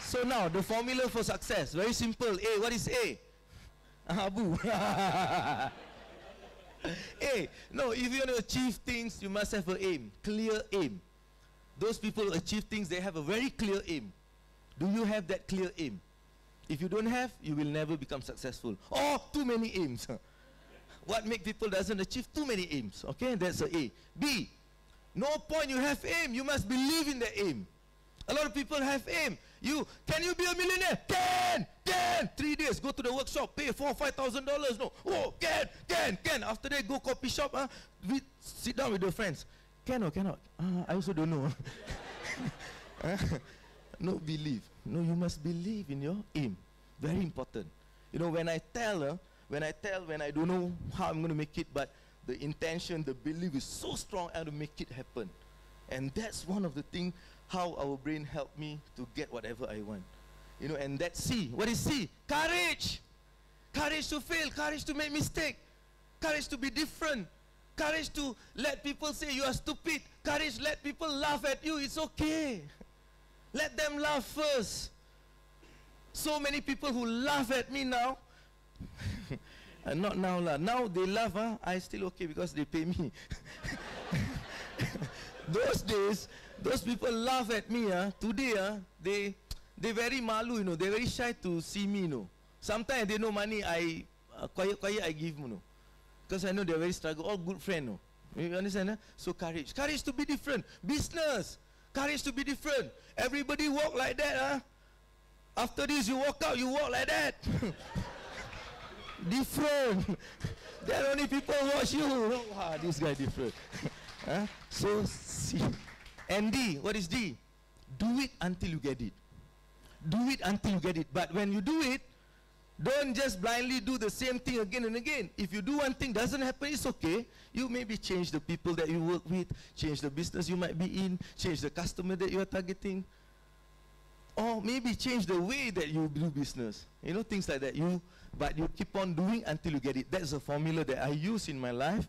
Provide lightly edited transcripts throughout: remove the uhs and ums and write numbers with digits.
So now the formula for success, very simple. A, what is A? Abu. A, no, if you want to achieve things, you must have an aim, clear aim. Those people who achieve things, they have a very clear aim. Do you have that clear aim? If you don't have, you will never become successful. Or too many aims. What make people doesn't achieve too many aims? Okay, that's a A. B, no point you have aim, you must believe in the aim. A lot of people have aim. Can you be a millionaire? Can. 3 days, go to the workshop, pay $4,000-$5,000. No, oh, can. After that, go coffee shop. Sit down with your friends. Can or cannot? I also don't know. No belief. No, you must believe in your aim. Very important. You know, when I don't know how I'm going to make it, but the intention, the belief is so strong, I want to make it happen. And that's one of the things how our brain helped me to get whatever I want. You know, and that's C. What is C? Courage. Courage to fail, courage to make mistake, courage to be different, courage to let people say you are stupid, courage let people laugh at you, it's okay. Let them laugh first. So many people who laugh at me now, and not now lah. Now they laugh, I still okay because they pay me. Those days, those people laugh at me, today, they very malu, you know, they very shy to see me, you know. Sometimes they no money, I quiet I give, you know. Because I know they're very struggle, all good friend, no. You understand? So courage to be different. Business, courage to be different. Everybody walk like that, After this you walk out, you walk like that. Different. Then only people watch you. Wow, this guy different. So C. And D, what is D? Do it until you get it. Do it until you get it. But when you do it, don't just blindly do the same thing again and again. If you do one thing, doesn't happen, it's okay. You maybe change the people that you work with, change the business you might be in, change the customer that you are targeting. Or maybe change the way that you do business. You know, things like that. But you keep on doing until you get it. That's a formula that I use in my life.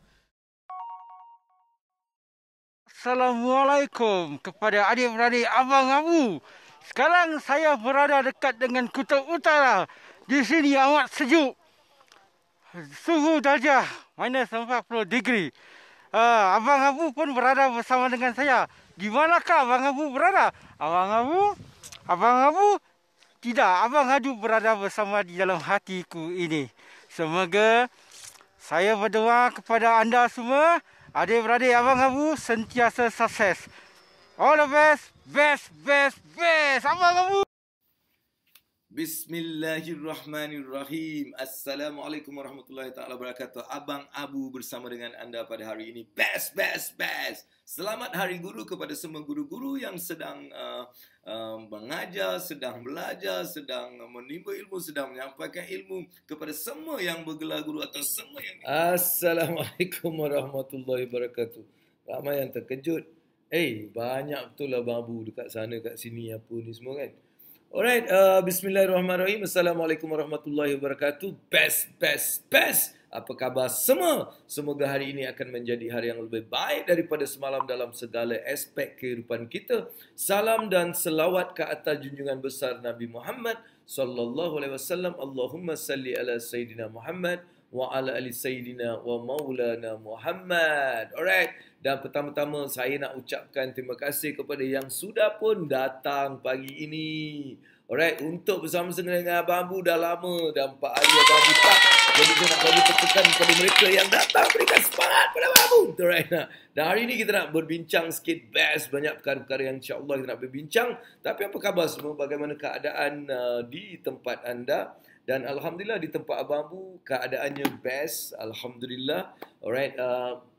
Assalamualaikum kepada adik-beradik Abang Abu. Sekarang saya berada dekat dengan Kutub Utara. Di sini amat sejuk. Suhu darjah minus 40 degree. Abang Abu pun berada bersama dengan saya. Di manakah Abang Abu berada? Abang Abu tidak. Abang Abu berada bersama di dalam hatiku ini. Semoga saya berdoa kepada anda semua, adik-beradik Abang Abu sentiasa sukses. All the best. Abang Abu. Bismillahirrahmanirrahim. Assalamualaikum warahmatullahi ta'ala wabarakatuh. Abang Abu bersama dengan anda pada hari ini. Best. Selamat Hari Guru kepada semua guru-guru yang sedang mengajar, sedang belajar, sedang menimba ilmu, sedang menyampaikan ilmu, kepada semua yang bergelar guru atau semua yang... Assalamualaikum warahmatullahi wabarakatuh. Ramai yang terkejut. Banyak betul lah Abang Abu dekat sana, kat sini, apa ni semua kan. Alright, bismillahirrahmanirrahim. Assalamualaikum warahmatullahi wabarakatuh. Best. Apa khabar semua? Semoga hari ini akan menjadi hari yang lebih baik daripada semalam dalam segala aspek kehidupan kita. Salam dan selawat ke atas junjungan besar Nabi Muhammad sallallahu alaihi wasallam. Allahumma salli ala Sayyidina Muhammad wa ala ali Sayyidina wa maulana Muhammad. Alright. Dan pertama-tama saya nak ucapkan terima kasih kepada yang sudah pun datang pagi ini. Alright, untuk bersama-sama dengan Abang Abu dah lama, dah 4 hari Abang Abu tak. Jadi saya nak bagi tepukan kepada mereka yang datang, berikan semangat kepada Abang Abu. Alright, dan hari ini kita nak berbincang sikit best, banyak perkara-perkara yang insya-Allah kita nak berbincang. Tapi apa khabar semua? Bagaimana keadaan di tempat anda? Dan alhamdulillah di tempat Abang Abu keadaannya best, alhamdulillah. Alright,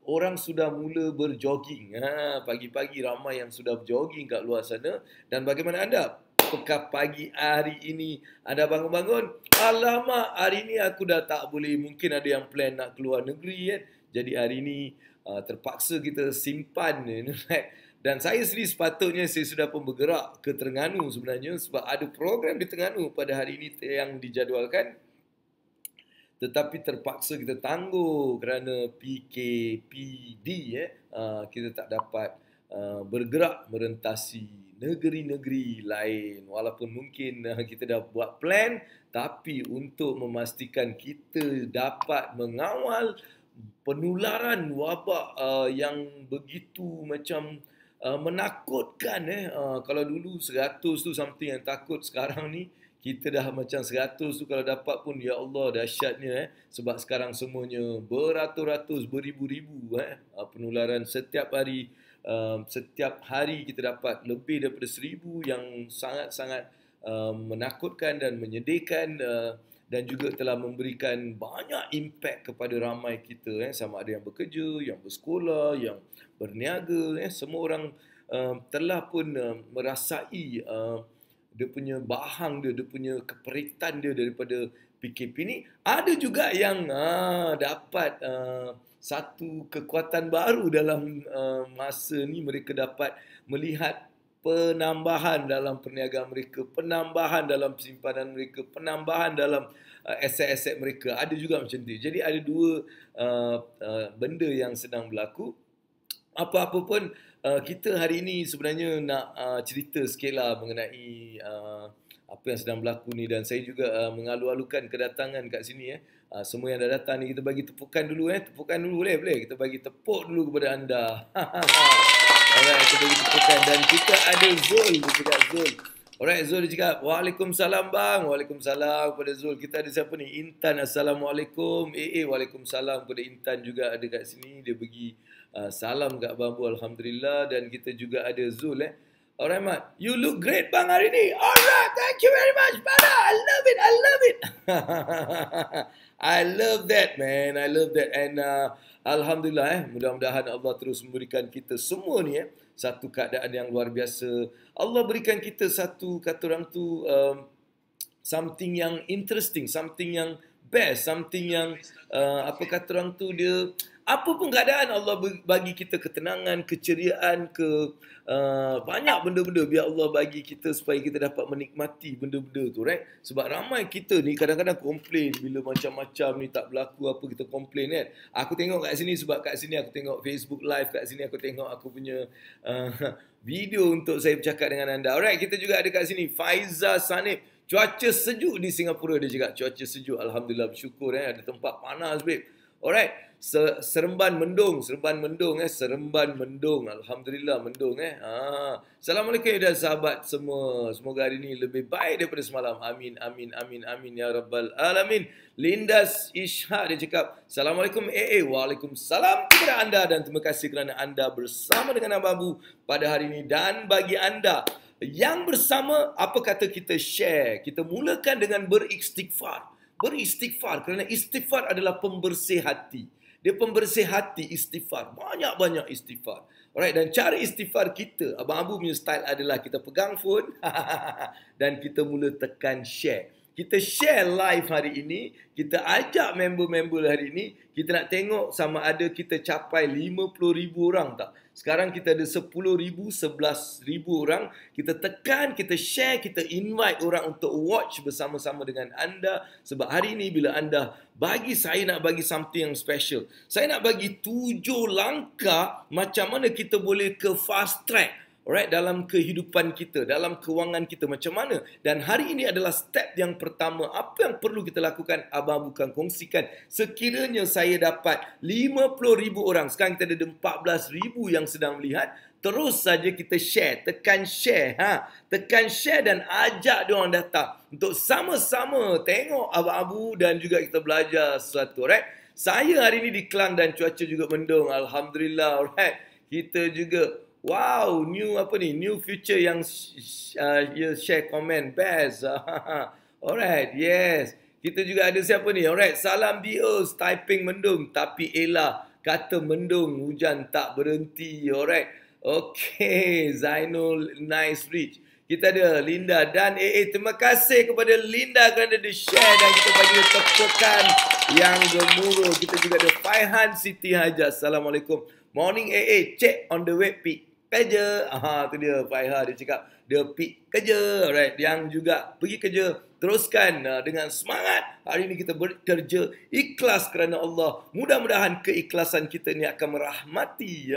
orang sudah mula berjogging. Pagi-pagi ramai yang sudah berjogging kat luar sana. Dan bagaimana anda? Apakah pagi hari ini anda bangun-bangun? Alamak, hari ini aku dah tak boleh. Mungkin ada yang plan nak keluar negeri kan. Jadi hari ini terpaksa kita simpan. Dan saya sendiri sepatutnya saya sudah pun bergerak ke Terengganu sebenarnya. Sebab ada program di Terengganu pada hari ini yang dijadualkan. Tetapi terpaksa kita tangguh kerana PKPD. Kita tak dapat bergerak merentasi negeri-negeri lain. Walaupun mungkin kita dah buat plan, tapi untuk memastikan kita dapat mengawal penularan wabak yang begitu macam menakutkan. Kalau dulu 100 tu something yang takut, sekarang ni kita dah macam 100 tu kalau dapat pun, ya Allah, dahsyatnya. Sebab sekarang semuanya beratus-ratus, beribu-ribu penularan setiap hari. Setiap hari kita dapat lebih daripada 1,000 yang sangat-sangat menakutkan dan menyedihkan, dan juga telah memberikan banyak impak kepada ramai kita, sama ada yang bekerja, yang bersekolah, yang berniaga. Semua orang telah pun merasai dia punya bahang dia punya keperitan dia daripada PKP ni. Ada juga yang dapat satu kekuatan baru dalam masa ni. Mereka dapat melihat penambahan dalam perniagaan mereka, penambahan dalam simpanan mereka, penambahan dalam aset-aset mereka. Ada juga macam tu. Jadi ada dua benda yang sedang berlaku. Apa-apa pun, kita hari ini sebenarnya nak cerita sikit lah mengenai apa yang sedang berlaku ni. Dan saya juga mengalu-alukan kedatangan kat sini. Semua yang dah datang ni, kita bagi tepukan dulu. Tepukan dulu, boleh? Kita bagi tepuk dulu kepada anda. Alright, kita bagi tepukan. Dan kita ada Zul. Dia cakap Zul. Alright, Zul dia cakap, Waalaikumsalam bang. Waalaikumsalam kepada Zul. Kita ada siapa ni? Intan, Assalamualaikum. Waalaikumsalam kepada Intan juga ada kat sini. Dia bagi salam kat Abang Abu, Alhamdulillah. Dan kita juga ada Zul. Alright, Mat. You look great bang hari ni. Alright, thank you very much, brother. I love it. I love that, man. I love that. And Alhamdulillah, mudah-mudahan Allah terus memberikan kita semua ni satu keadaan yang luar biasa. Allah berikan kita satu, kata orang tu, something yang interesting, something yang best, something yang apa kata orang tu, dia apa pun keadaan Allah bagi kita ketenangan, keceriaan, banyak benda-benda biar Allah bagi kita supaya kita dapat menikmati benda-benda tu, right? Sebab ramai kita ni kadang-kadang komplain bila macam-macam ni tak berlaku apa, kita komplain kan. Aku tengok kat sini sebab kat sini aku tengok Facebook Live, kat sini aku tengok aku punya video untuk saya bercakap dengan anda. Alright, kita juga ada kat sini Faiza Sanib. Cuaca sejuk di Singapura, dia cakap cuaca sejuk. Alhamdulillah, bersyukur ada tempat panas, babe. Alright. Seremban mendung. Alhamdulillah mendung. Assalamualaikum dan sahabat semua. Semoga hari ini lebih baik daripada semalam. Amin ya rabbal alamin. Lindas Ishak dia cakap, Assalamualaikum Waalaikumsalam kepada anda dan terima kasih kerana anda bersama dengan Abang Abu pada hari ini. Dan bagi anda yang bersama, apa kata kita share? Kita mulakan dengan beristighfar kerana istighfar adalah pembersih hati. Dia pembersih hati, istighfar. Banyak-banyak istighfar. Alright, dan cara istighfar kita, Abang Abu punya style adalah kita pegang phone dan kita mula tekan share. Kita share live hari ini, kita ajak member-member hari ini, kita nak tengok sama ada kita capai 50,000 orang tak. Sekarang kita ada 10,000, 11,000 orang. Kita tekan, kita share, kita invite orang untuk watch bersama-sama dengan anda. Sebab hari ini bila anda bagi, saya nak bagi something yang special. Saya nak bagi 7 langkah macam mana kita boleh ke fast track. Alright, dalam kehidupan kita, dalam kewangan kita macam mana. Dan hari ini adalah step yang pertama. Apa yang perlu kita lakukan, Abang bukan kongsikan. Sekiranya saya dapat 50,000 orang, sekarang kita ada 14,000 yang sedang melihat, terus saja kita share, tekan share. Tekan share dan ajak diorang datang untuk sama-sama tengok Abang Abu dan juga kita belajar sesuatu. Alright, saya hari ini di Kelang dan cuaca juga mendung. Alhamdulillah. Alright, kita juga wow, new feature yang share komen best. Alright, yes. Kita juga ada siapa ni? Alright, salam Dios, typing mendung tapi Ella kata mendung, hujan tak berhenti. Alright. Okay, Zainul nice reach. Kita ada Linda dan terima kasih kepada Linda kerana dia share dan kita bagi tepukan yang gemuruh. Kita juga ada Faihan Siti Hajar. Assalamualaikum. Morning check on the web pic. kerja. Tu dia Faiha, dia cakap dia pergi kerja. Alright, yang juga pergi kerja, teruskan dengan semangat. Hari ini kita bekerja ikhlas kerana Allah. Mudah-mudahan keikhlasan kita ni akan merahmati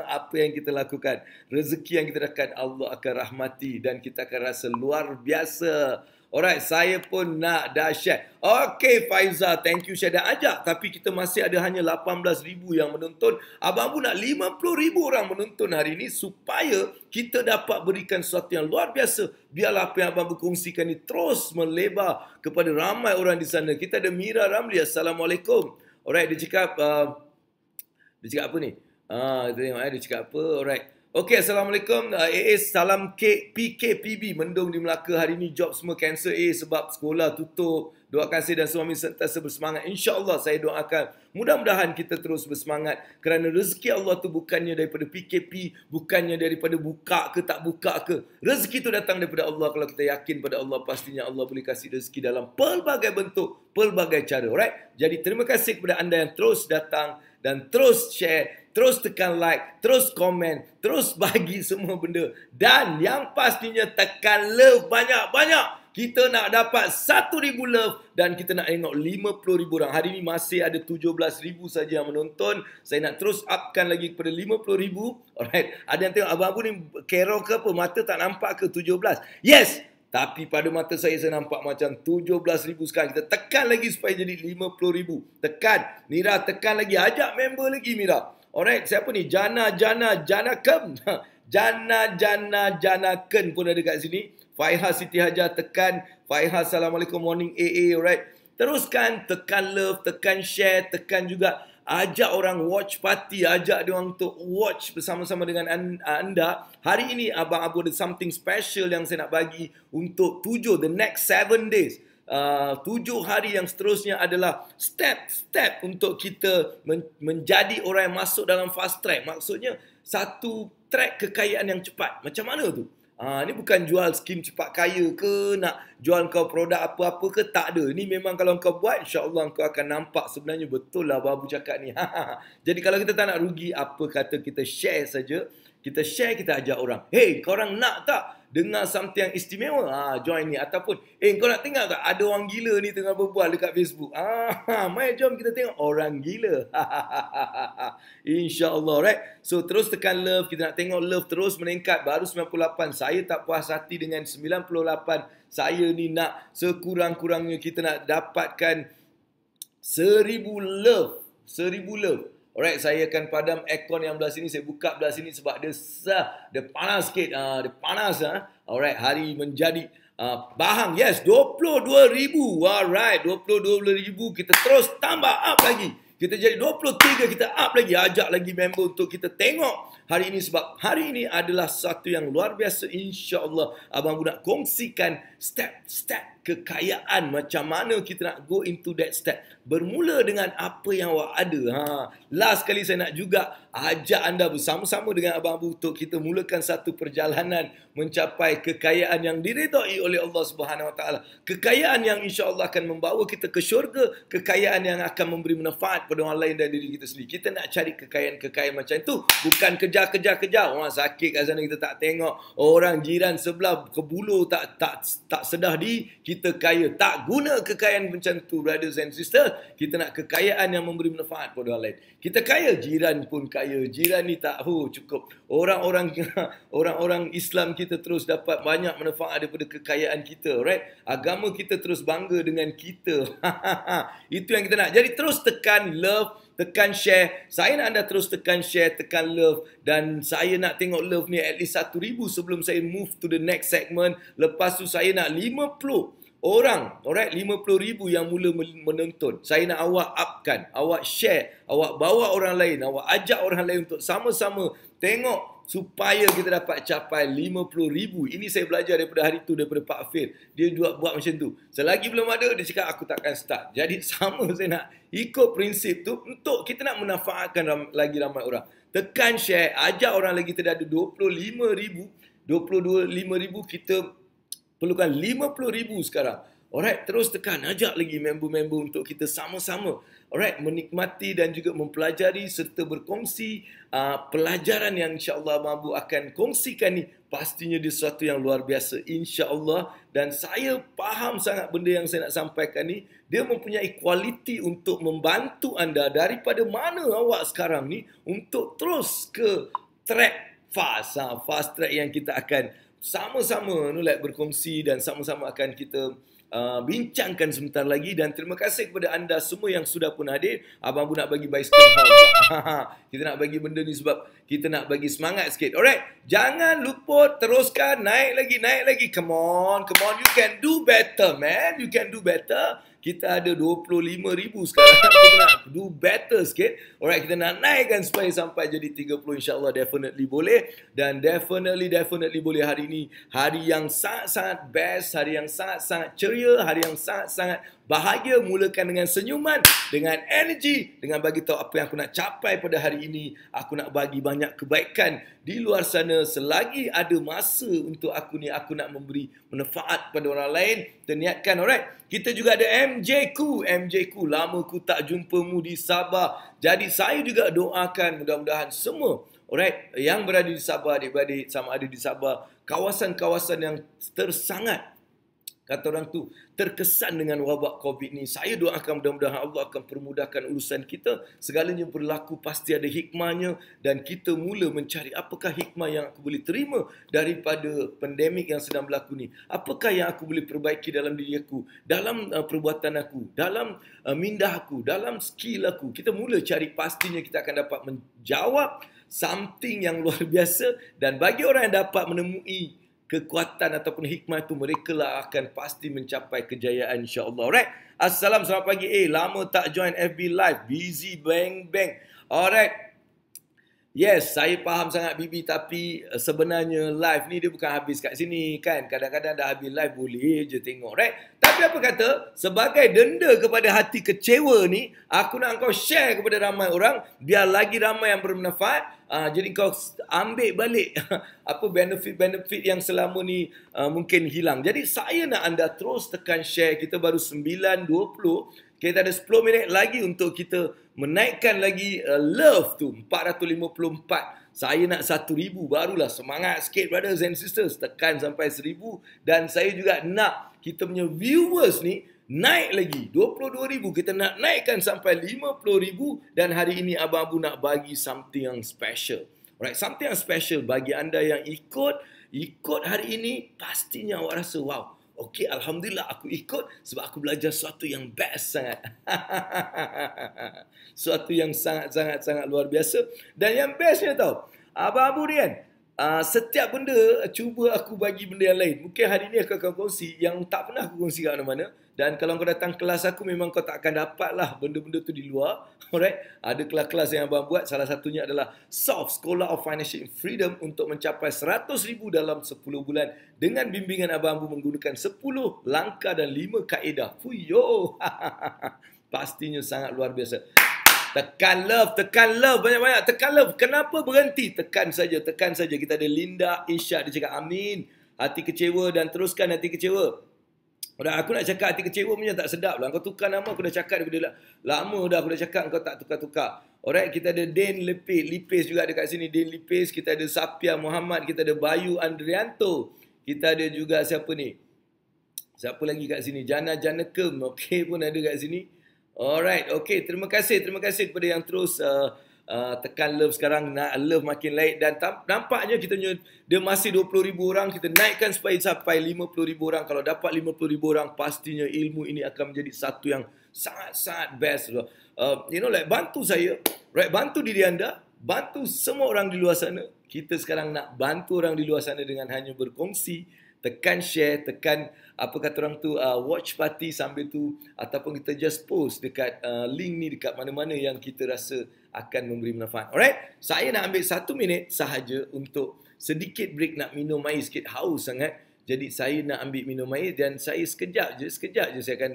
apa yang kita lakukan. Rezeki yang kita dapatkan Allah akan rahmati dan kita akan rasa luar biasa. Alright, saya pun nak dah share. Okay, Faiza, thank you share dah ajak. Tapi kita masih ada hanya 18,000 yang menonton. Abang pun nak 50,000 orang menonton hari ini supaya kita dapat berikan sesuatu yang luar biasa. Biarlah apa yang abang berkongsikan ni terus melebar kepada ramai orang di sana. Kita ada Mira Ramli. Assalamualaikum. Alright, dia cakap apa ni? Kita tengok dia cakap apa. Alright. Okey, Assalamualaikum. AA, salam PKPB. Mendung di Melaka hari ni, job semua cancel sebab sekolah tutup. Doakan saya dan suami sentiasa bersemangat. InsyaAllah saya doakan. Mudah-mudahan kita terus bersemangat. Kerana rezeki Allah tu bukannya daripada PKP, bukannya daripada buka ke tak buka ke. Rezeki tu datang daripada Allah. Kalau kita yakin pada Allah, pastinya Allah boleh kasih rezeki dalam pelbagai bentuk, pelbagai cara. Alright? Jadi terima kasih kepada anda yang terus datang dan terus share, terus tekan like, terus komen, terus bagi semua benda. Dan yang pastinya tekan love banyak-banyak. Kita nak dapat 1,000 love dan kita nak tengok 50,000 orang. Hari ni masih ada 17,000 saja yang menonton. Saya nak terus upkan lagi kepada 50,000. Alright. Ada yang tengok abang-abang ni kerok ke apa? Mata tak nampak ke 17? Yes! Tapi pada mata saya nampak macam 17,000 sekarang. Kita tekan lagi supaya jadi 50,000. Tekan. Mira, tekan lagi. Ajak member lagi, Mira. Alright, siapa ni? Janaken. Janaken pun ada kat sini. Faiha Siti Hajar, tekan. Faiha, Assalamualaikum, morning AA. Alright. Teruskan, tekan love, tekan share, tekan juga. Ajak orang watch party, ajak dia orang untuk watch bersama-sama dengan anda. Hari ini Abang Abu ada something special yang saya nak bagi untuk the next 7 days. 7 hari yang seterusnya adalah step-step untuk kita menjadi orang yang masuk dalam fast track. Maksudnya satu track kekayaan yang cepat. Macam mana tu? Ni bukan jual skim cepat kaya ke, nak jual kau produk apa-apa ke, tak ada. Ni memang kalau kau buat, insya-Allah kau akan nampak sebenarnya betul lah Abu cakap ni. Jadi kalau kita tak nak rugi, apa kata kita share saja. Kita share, kita ajak orang. Hey, korang nak tak dengar something yang istimewa? Join ni. Ataupun, kau nak tengok tak ada orang gila ni tengah berbual dekat Facebook? Mai jom kita tengok orang gila. InsyaAllah, right? So, terus tekan love. Kita nak tengok love terus meningkat. Baru 98. Saya tak puas hati dengan 98. Saya ni nak sekurang-kurangnya kita nak dapatkan 1,000 love. 1,000 love. Alright, saya akan padam aircon yang belah sini. Saya buka belah sini sebab dia panas sikit. Dia panas. Alright, hari menjadi bahang. Yes, 22,000. Alright, 22,000. Kita terus tambah up lagi. Kita jadi 23, kita up lagi. Ajak lagi member untuk kita tengok hari ini. Sebab hari ini adalah satu yang luar biasa. InsyaAllah Abang nak kongsikan step-step kekayaan. Macam mana kita nak go into that step. Bermula dengan apa yang awak ada. Last kali saya nak juga ajak anda bersama-sama dengan Abang Abu untuk kita mulakan satu perjalanan mencapai kekayaan yang diredai oleh Allah Subhanahu Wa Taala. Kekayaan yang insya-Allah akan membawa kita ke syurga, kekayaan yang akan memberi manfaat pada orang lain dan diri kita sendiri. Kita nak cari kekayaan-kekayaan macam itu, bukan kejar-kejar. Orang sakit kat sana kita tak tengok, orang jiran sebelah kebulu tak sedah di kita kaya. Tak guna kekayaan macam tu, brothers and sisters. Kita nak kekayaan yang memberi manfaat pada orang lain. Kita kaya, jiran pun kaya. Jiran ni tak cukup. Orang-orang Islam kita terus dapat banyak manfaat daripada kekayaan kita, right? Agama kita terus bangga dengan kita. Itu yang kita nak. Jadi terus tekan love, tekan share. Saya nak anda terus tekan share, tekan love. Dan saya nak tengok love ni at least 1,000 sebelum saya move to the next segment. Lepas tu saya nak 50 orang, alright, 50,000 yang mula menonton. Saya nak awak upkan, awak share, awak bawa orang lain, awak ajak orang lain untuk sama-sama tengok supaya kita dapat capai 50,000. Ini saya belajar daripada hari tu, daripada Pak Fir. Dia buat macam tu. Selagi belum ada, dia cakap aku takkan start. Jadi sama saya nak ikut prinsip tu untuk kita nak memanfaatkan lagi ramai orang. Tekan share, ajak orang lagi. Kita dah ada 25,000, 25,000, kita perlukan 50,000 sekarang. Alright, terus tekan, ajak lagi member-member untuk kita sama-sama menikmati dan juga mempelajari serta berkongsi pelajaran yang insya-Allah Abang Abu akan kongsikan ni. Pastinya dia sesuatu yang luar biasa insya-Allah, dan saya faham sangat benda yang saya nak sampaikan ni, dia mempunyai kualiti untuk membantu anda daripada mana awak sekarang ni untuk terus ke track fast track yang kita akan sama-sama berkongsi dan sama-sama akan kita bincangkan sebentar lagi. Dan terima kasih kepada anda semua yang sudah pun hadir. Abang Abu nak bagi bicycle hall. Kita nak bagi benda ni sebab kita nak bagi semangat sikit. Alright, jangan lupa teruskan, naik lagi. Come on, you can do better, man. You can do better. Kita ada 25,000 sekarang. Kita nak do better sikit. Alright, kita nak naikkan supaya sampai jadi 30, insyaAllah. Definitely boleh. Dan definitely boleh hari ini. Hari yang sangat-sangat best. Hari yang sangat-sangat ceria. Hari yang sangat-sangat bahagia. Mulakan dengan senyuman, dengan energi, dengan bagi tahu apa yang aku nak capai pada hari ini. Aku nak bagi banyak kebaikan di luar sana. Selagi ada masa untuk aku ni, aku nak memberi manfaat pada orang lain. Terniatkan, alright. Kita juga ada MJ Ku. Lama ku tak jumpamu di Sabah. Jadi saya juga doakan mudah-mudahan semua, alright, yang berada di Sabah, adik-beradik sama ada di Sabah, kawasan-kawasan yang tersangat, kata orang tu, terkesan dengan wabak COVID ni. Saya doakan mudah-mudahan Allah akan permudahkan urusan kita. Segalanya berlaku pasti ada hikmahnya. Dan kita mula mencari apakah hikmah yang aku boleh terima daripada pandemik yang sedang berlaku ni. Apakah yang aku boleh perbaiki dalam diri aku, dalam perbuatan aku, dalam minda aku, dalam skill aku. Kita mula cari, pastinya kita akan dapat menjawab something yang luar biasa. Dan bagi orang yang dapat menemui kekuatan ataupun hikmah itu, mereka lah akan pasti mencapai kejayaan insya-Allah. Alright. Assalamualaikum, selamat pagi. Lama tak join FB Live. Busy bang. Alright. Yes, saya faham sangat Bibi, tapi sebenarnya live ni dia bukan habis kat sini kan. Kadang-kadang dah habis live boleh je tengok, right? Tapi apa kata, sebagai denda kepada hati kecewa ni, aku nak kau share kepada ramai orang biar lagi ramai yang bermanfaat. Jadi kau ambil balik apa benefit-benefit yang selama ni mungkin hilang. Jadi saya nak anda terus tekan share. Kita baru 9.20. Kita ada 10 minit lagi untuk kita menaikkan lagi love tu 454. Saya nak 1,000 barulah semangat sikit brothers and sisters. Tekan sampai 1,000. Dan saya juga nak kita punya viewers ni naik lagi 22,000. Kita nak naikkan sampai 50,000. Dan hari ini Abang Abu nak bagi something yang special. Alright, something yang special bagi anda yang ikut hari ini. Pastinya awak rasa wow, okey, Alhamdulillah aku ikut sebab aku belajar sesuatu yang best sangat. Sesuatu yang sangat-sangat luar biasa. Dan yang bestnya tau, Abang Abu ni kan, setiap benda cuba aku bagi benda yang lain. Mungkin hari ni aku akan kongsi yang tak pernah aku kongsi kat mana-mana. Dan kalau kau datang kelas aku, memang kau tak akan dapat lah benda-benda tu di luar. Alright? Ada kelas-kelas yang abang buat. Salah satunya adalah SOF, Scholar of Financial Freedom, untuk mencapai 100,000 dalam 10 bulan. Dengan bimbingan abang Abu menggunakan 10 langkah dan 5 kaedah. Fuyo! Pastinya sangat luar biasa. Tekan love banyak-banyak. Tekan love. Kenapa berhenti? Tekan saja. Kita ada Linda Isyak, dia cakap amin. Hati kecewa dan teruskan hati kecewa. Aku nak cakap hati kecewa punya tak sedap lah. Kau tukar nama, aku dah cakap daripada lama dah aku dah cakap, kau tak tukar-tukar. Alright, kita ada Din Lipis juga ada kat sini. Din Lipis, kita ada Sapia Muhammad, kita ada Bayu Andrianto. Kita ada juga siapa ni? Siapa lagi kat sini? Jana Janekem, okey pun ada kat sini. Alright, okey. Terima kasih kepada yang terus tekan love sekarang. Nak love makin lain. Dan nampaknya kita dia masih 20,000 orang. Kita naikkan supaya sampai 50,000 orang. Kalau dapat 50,000 orang, pastinya ilmu ini akan menjadi satu yang sangat-sangat best. Bantu saya. Right, bantu diri anda. Bantu semua orang di luar sana. Kita sekarang nak bantu orang di luar sana dengan hanya berkongsi. Tekan share, tekan apa kata orang tu, watch party sambil tu, ataupun kita just post dekat link ni dekat mana-mana yang kita rasa akan memberi manfaat. Alright, saya nak ambil 1 minit sahaja untuk sedikit break, nak minum air sikit, haus sangat. Jadi saya nak ambil minum air dan saya sekejap je saya akan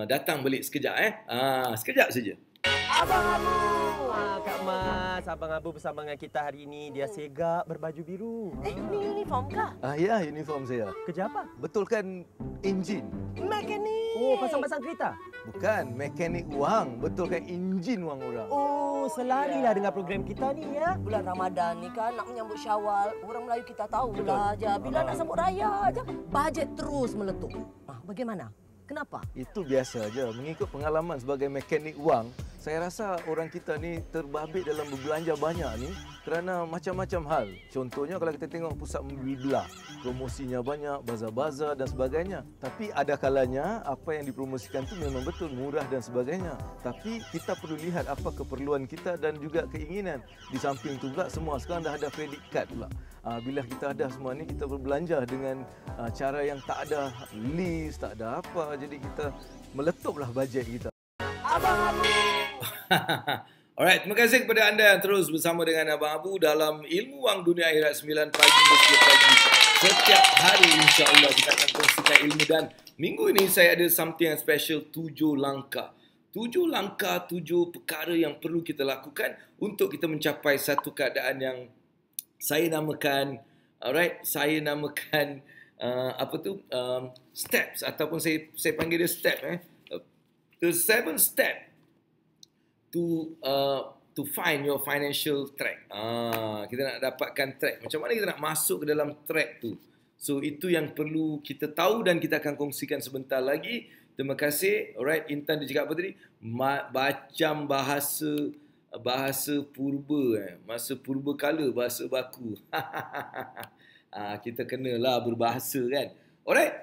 datang balik sekejap. Sekejap saja. Abang Abu. Kak Mas, Abang Abu bersama dengan kita hari ini. Dia segak berbaju biru. Ini uniform kah? Ya, uniform saya. Kerja apa? Betulkan enjin. Mekanik. Oh, pasang-pasang kereta? Bukan, mekanik wang. Betulkan enjin wang orang. Oh, selarilah dengan program kita ni ya. Bulan Ramadan ni kan nak menyambut Syawal. Orang Melayu kita tahulah aja. Bila nak sambut raya aja, bajet terus meletup. Bagaimana? Kenapa? Itu biasa aja. Mengikut pengalaman sebagai mekanik wang, saya rasa orang kita ni terbabit dalam berbelanja banyak ni kerana macam-macam hal. Contohnya kalau kita tengok pusat mobil belah, promosinya banyak, bazar-bazar dan sebagainya. Tapi ada kalanya apa yang dipromosikan tu memang betul, murah dan sebagainya. Tapi kita perlu lihat apa keperluan kita dan juga keinginan. Di samping tu pula semua sekarang dah ada credit card pula. Bila kita ada semua ni, kita berbelanja dengan cara yang tak ada list, tak ada apa. Jadi kita meletuplah bajet kita. Alright, terima kasih kepada anda yang terus bersama dengan Abang Abu dalam Ilmu Wang Dunia Akhirat 9 pagi hingga 10 pagi. Setiap hari insya-Allah kita akan kongsikan ilmu dan minggu ini saya ada something yang special, 7 langkah. 7 langkah, 7 perkara yang perlu kita lakukan untuk kita mencapai satu keadaan yang saya namakan, saya namakan steps ataupun saya panggil dia step the 7 step to find your financial track. Kita nak dapatkan track. Macam mana kita nak masuk ke dalam track tu? So itu yang perlu kita tahu dan kita akan kongsikan sebentar lagi. Terima kasih. Alright, Intan dia cakap apa tadi? Macam bahasa purba, masa purba kala, bahasa baku. Kita kenalah berbahasa kan. Alright.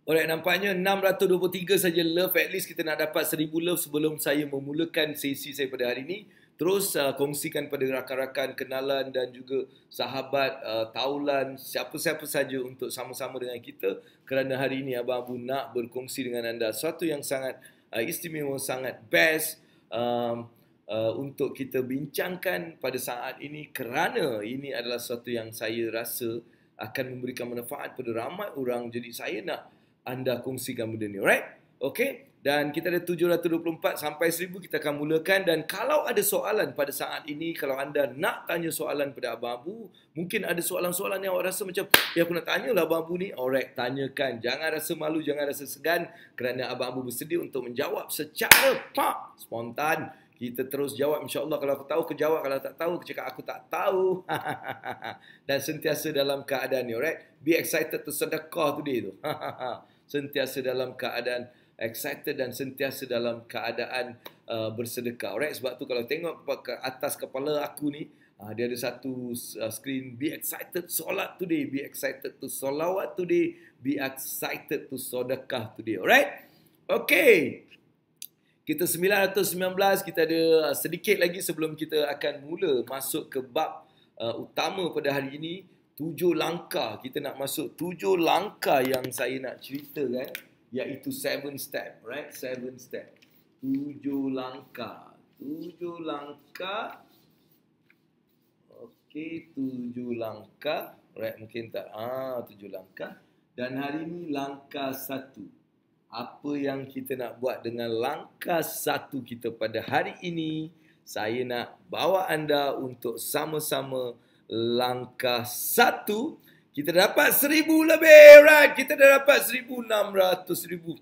Alright, nampaknya 623 saja love. At least kita nak dapat 1000 love sebelum saya memulakan sesi saya pada hari ini. Terus kongsikan pada rakan-rakan, kenalan dan juga sahabat, taulan, siapa-siapa saja untuk sama-sama dengan kita. Kerana hari ini Abang Abu nak berkongsi dengan anda sesuatu yang sangat istimewa, sangat best untuk kita bincangkan pada saat ini. Kerana ini adalah sesuatu yang saya rasa akan memberikan manfaat pada ramai orang. Jadi saya nak anda kongsikan benda ni. Alright? Okay? Dan kita ada 724 sampai 1000 kita akan mulakan. Dan kalau ada soalan pada saat ini, kalau anda nak tanya soalan pada Abang Abu, mungkin ada soalan-soalan yang awak rasa macam, aku nak tanya lah Abang Abu ni. Alright, tanyakan. Jangan rasa malu, jangan rasa segan. Kerana Abang Abu bersedia untuk menjawab secara spontan. Kita terus jawab, insya-Allah. Kalau aku tahu, aku jawab. Kalau tak tahu, aku cakap aku tak tahu. Dan sentiasa dalam keadaan ni, alright? Be excited to sedekah today tu. Sentiasa dalam keadaan excited dan sentiasa dalam keadaan bersedekah. Alright, sebab tu kalau tengok ke atas kepala aku ni, dia ada satu screen, be excited solat today, be excited to solawat today, be excited to sedekah today. Alright? Okay. Kita 919, kita ada sedikit lagi sebelum kita akan mula masuk ke bab utama pada hari ini. 7 langkah, kita nak masuk 7 langkah yang saya nak ceritakan, iaitu 7 step, right? 7 step. 7 langkah. 7 langkah. Okey, 7 langkah. Right, mungkin tak. 7 langkah. Dan hari ini langkah 1. Apa yang kita nak buat dengan langkah 1 kita pada hari ini? Saya nak bawa anda untuk sama-sama langkah 1. Kita dapat 1000 lebih, right? Kita dah dapat 1600,000.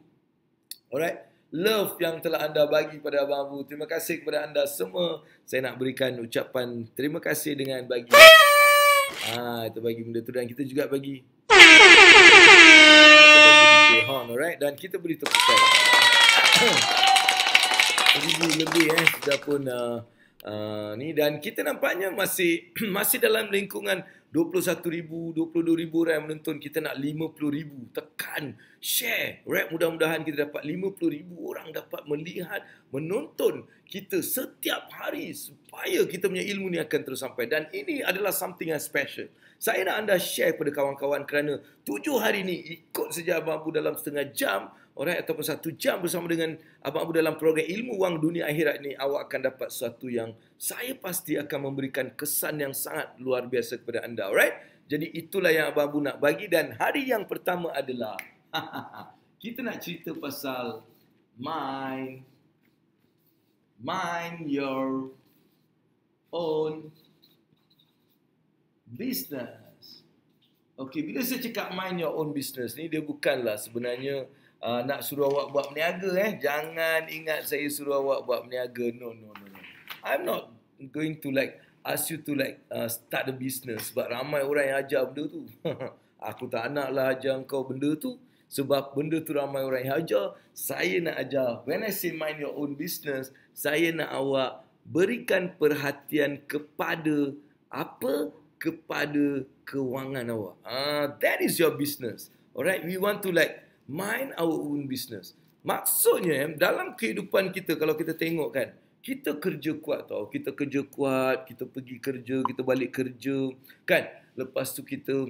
Alright? Love yang telah anda bagi pada Abang Abu. Terima kasih kepada anda semua. Saya nak berikan ucapan terima kasih dengan bagi. Kita bagi benda tu dan kita juga bagi. Alright? Dan kita beri tepukan. 1000 lebih sudah pun ni, dan kita nampaknya masih dalam lingkungan 21,000, 22,000 orang yang menonton. Kita nak 50,000. Tekan, share, right? Mudah-mudahan kita dapat 50,000 orang dapat melihat, menonton kita setiap hari supaya kita punya ilmu ni akan terus sampai. Dan ini adalah something yang special. Saya nak anda share pada kawan-kawan kerana 7 hari ni ikut saja Abang Abu dalam setengah jam, alright, ataupun 1 jam bersama dengan Abang Abu dalam program Ilmu Wang Dunia Akhirat ni, awak akan dapat sesuatu yang saya pasti akan memberikan kesan yang sangat luar biasa kepada anda, alright? Jadi itulah yang Abang Abu nak bagi. Dan hari yang pertama adalah kita nak cerita pasal mind. Mind your own business. Okey, bila saya cakap mind your own business ni, dia bukanlah sebenarnya nak suruh awak buat berniaga. Jangan ingat saya suruh awak buat berniaga. No. I'm not going to ask you to start a business sebab ramai orang yang ajar benda tu. Aku tak naklah ajar kau benda tu sebab benda tu ramai orang yang ajar. Saya nak ajar. When I say mind your own business, saya nak awak berikan perhatian kepada apa? Kepada kewangan awak. That is your business. Alright, we want to mind our own business. Maksudnya dalam kehidupan kita, kalau kita tengok kan, kita kerja kuat tau. Kita kerja kuat, kita pergi kerja, kita balik kerja kan. Lepas tu kita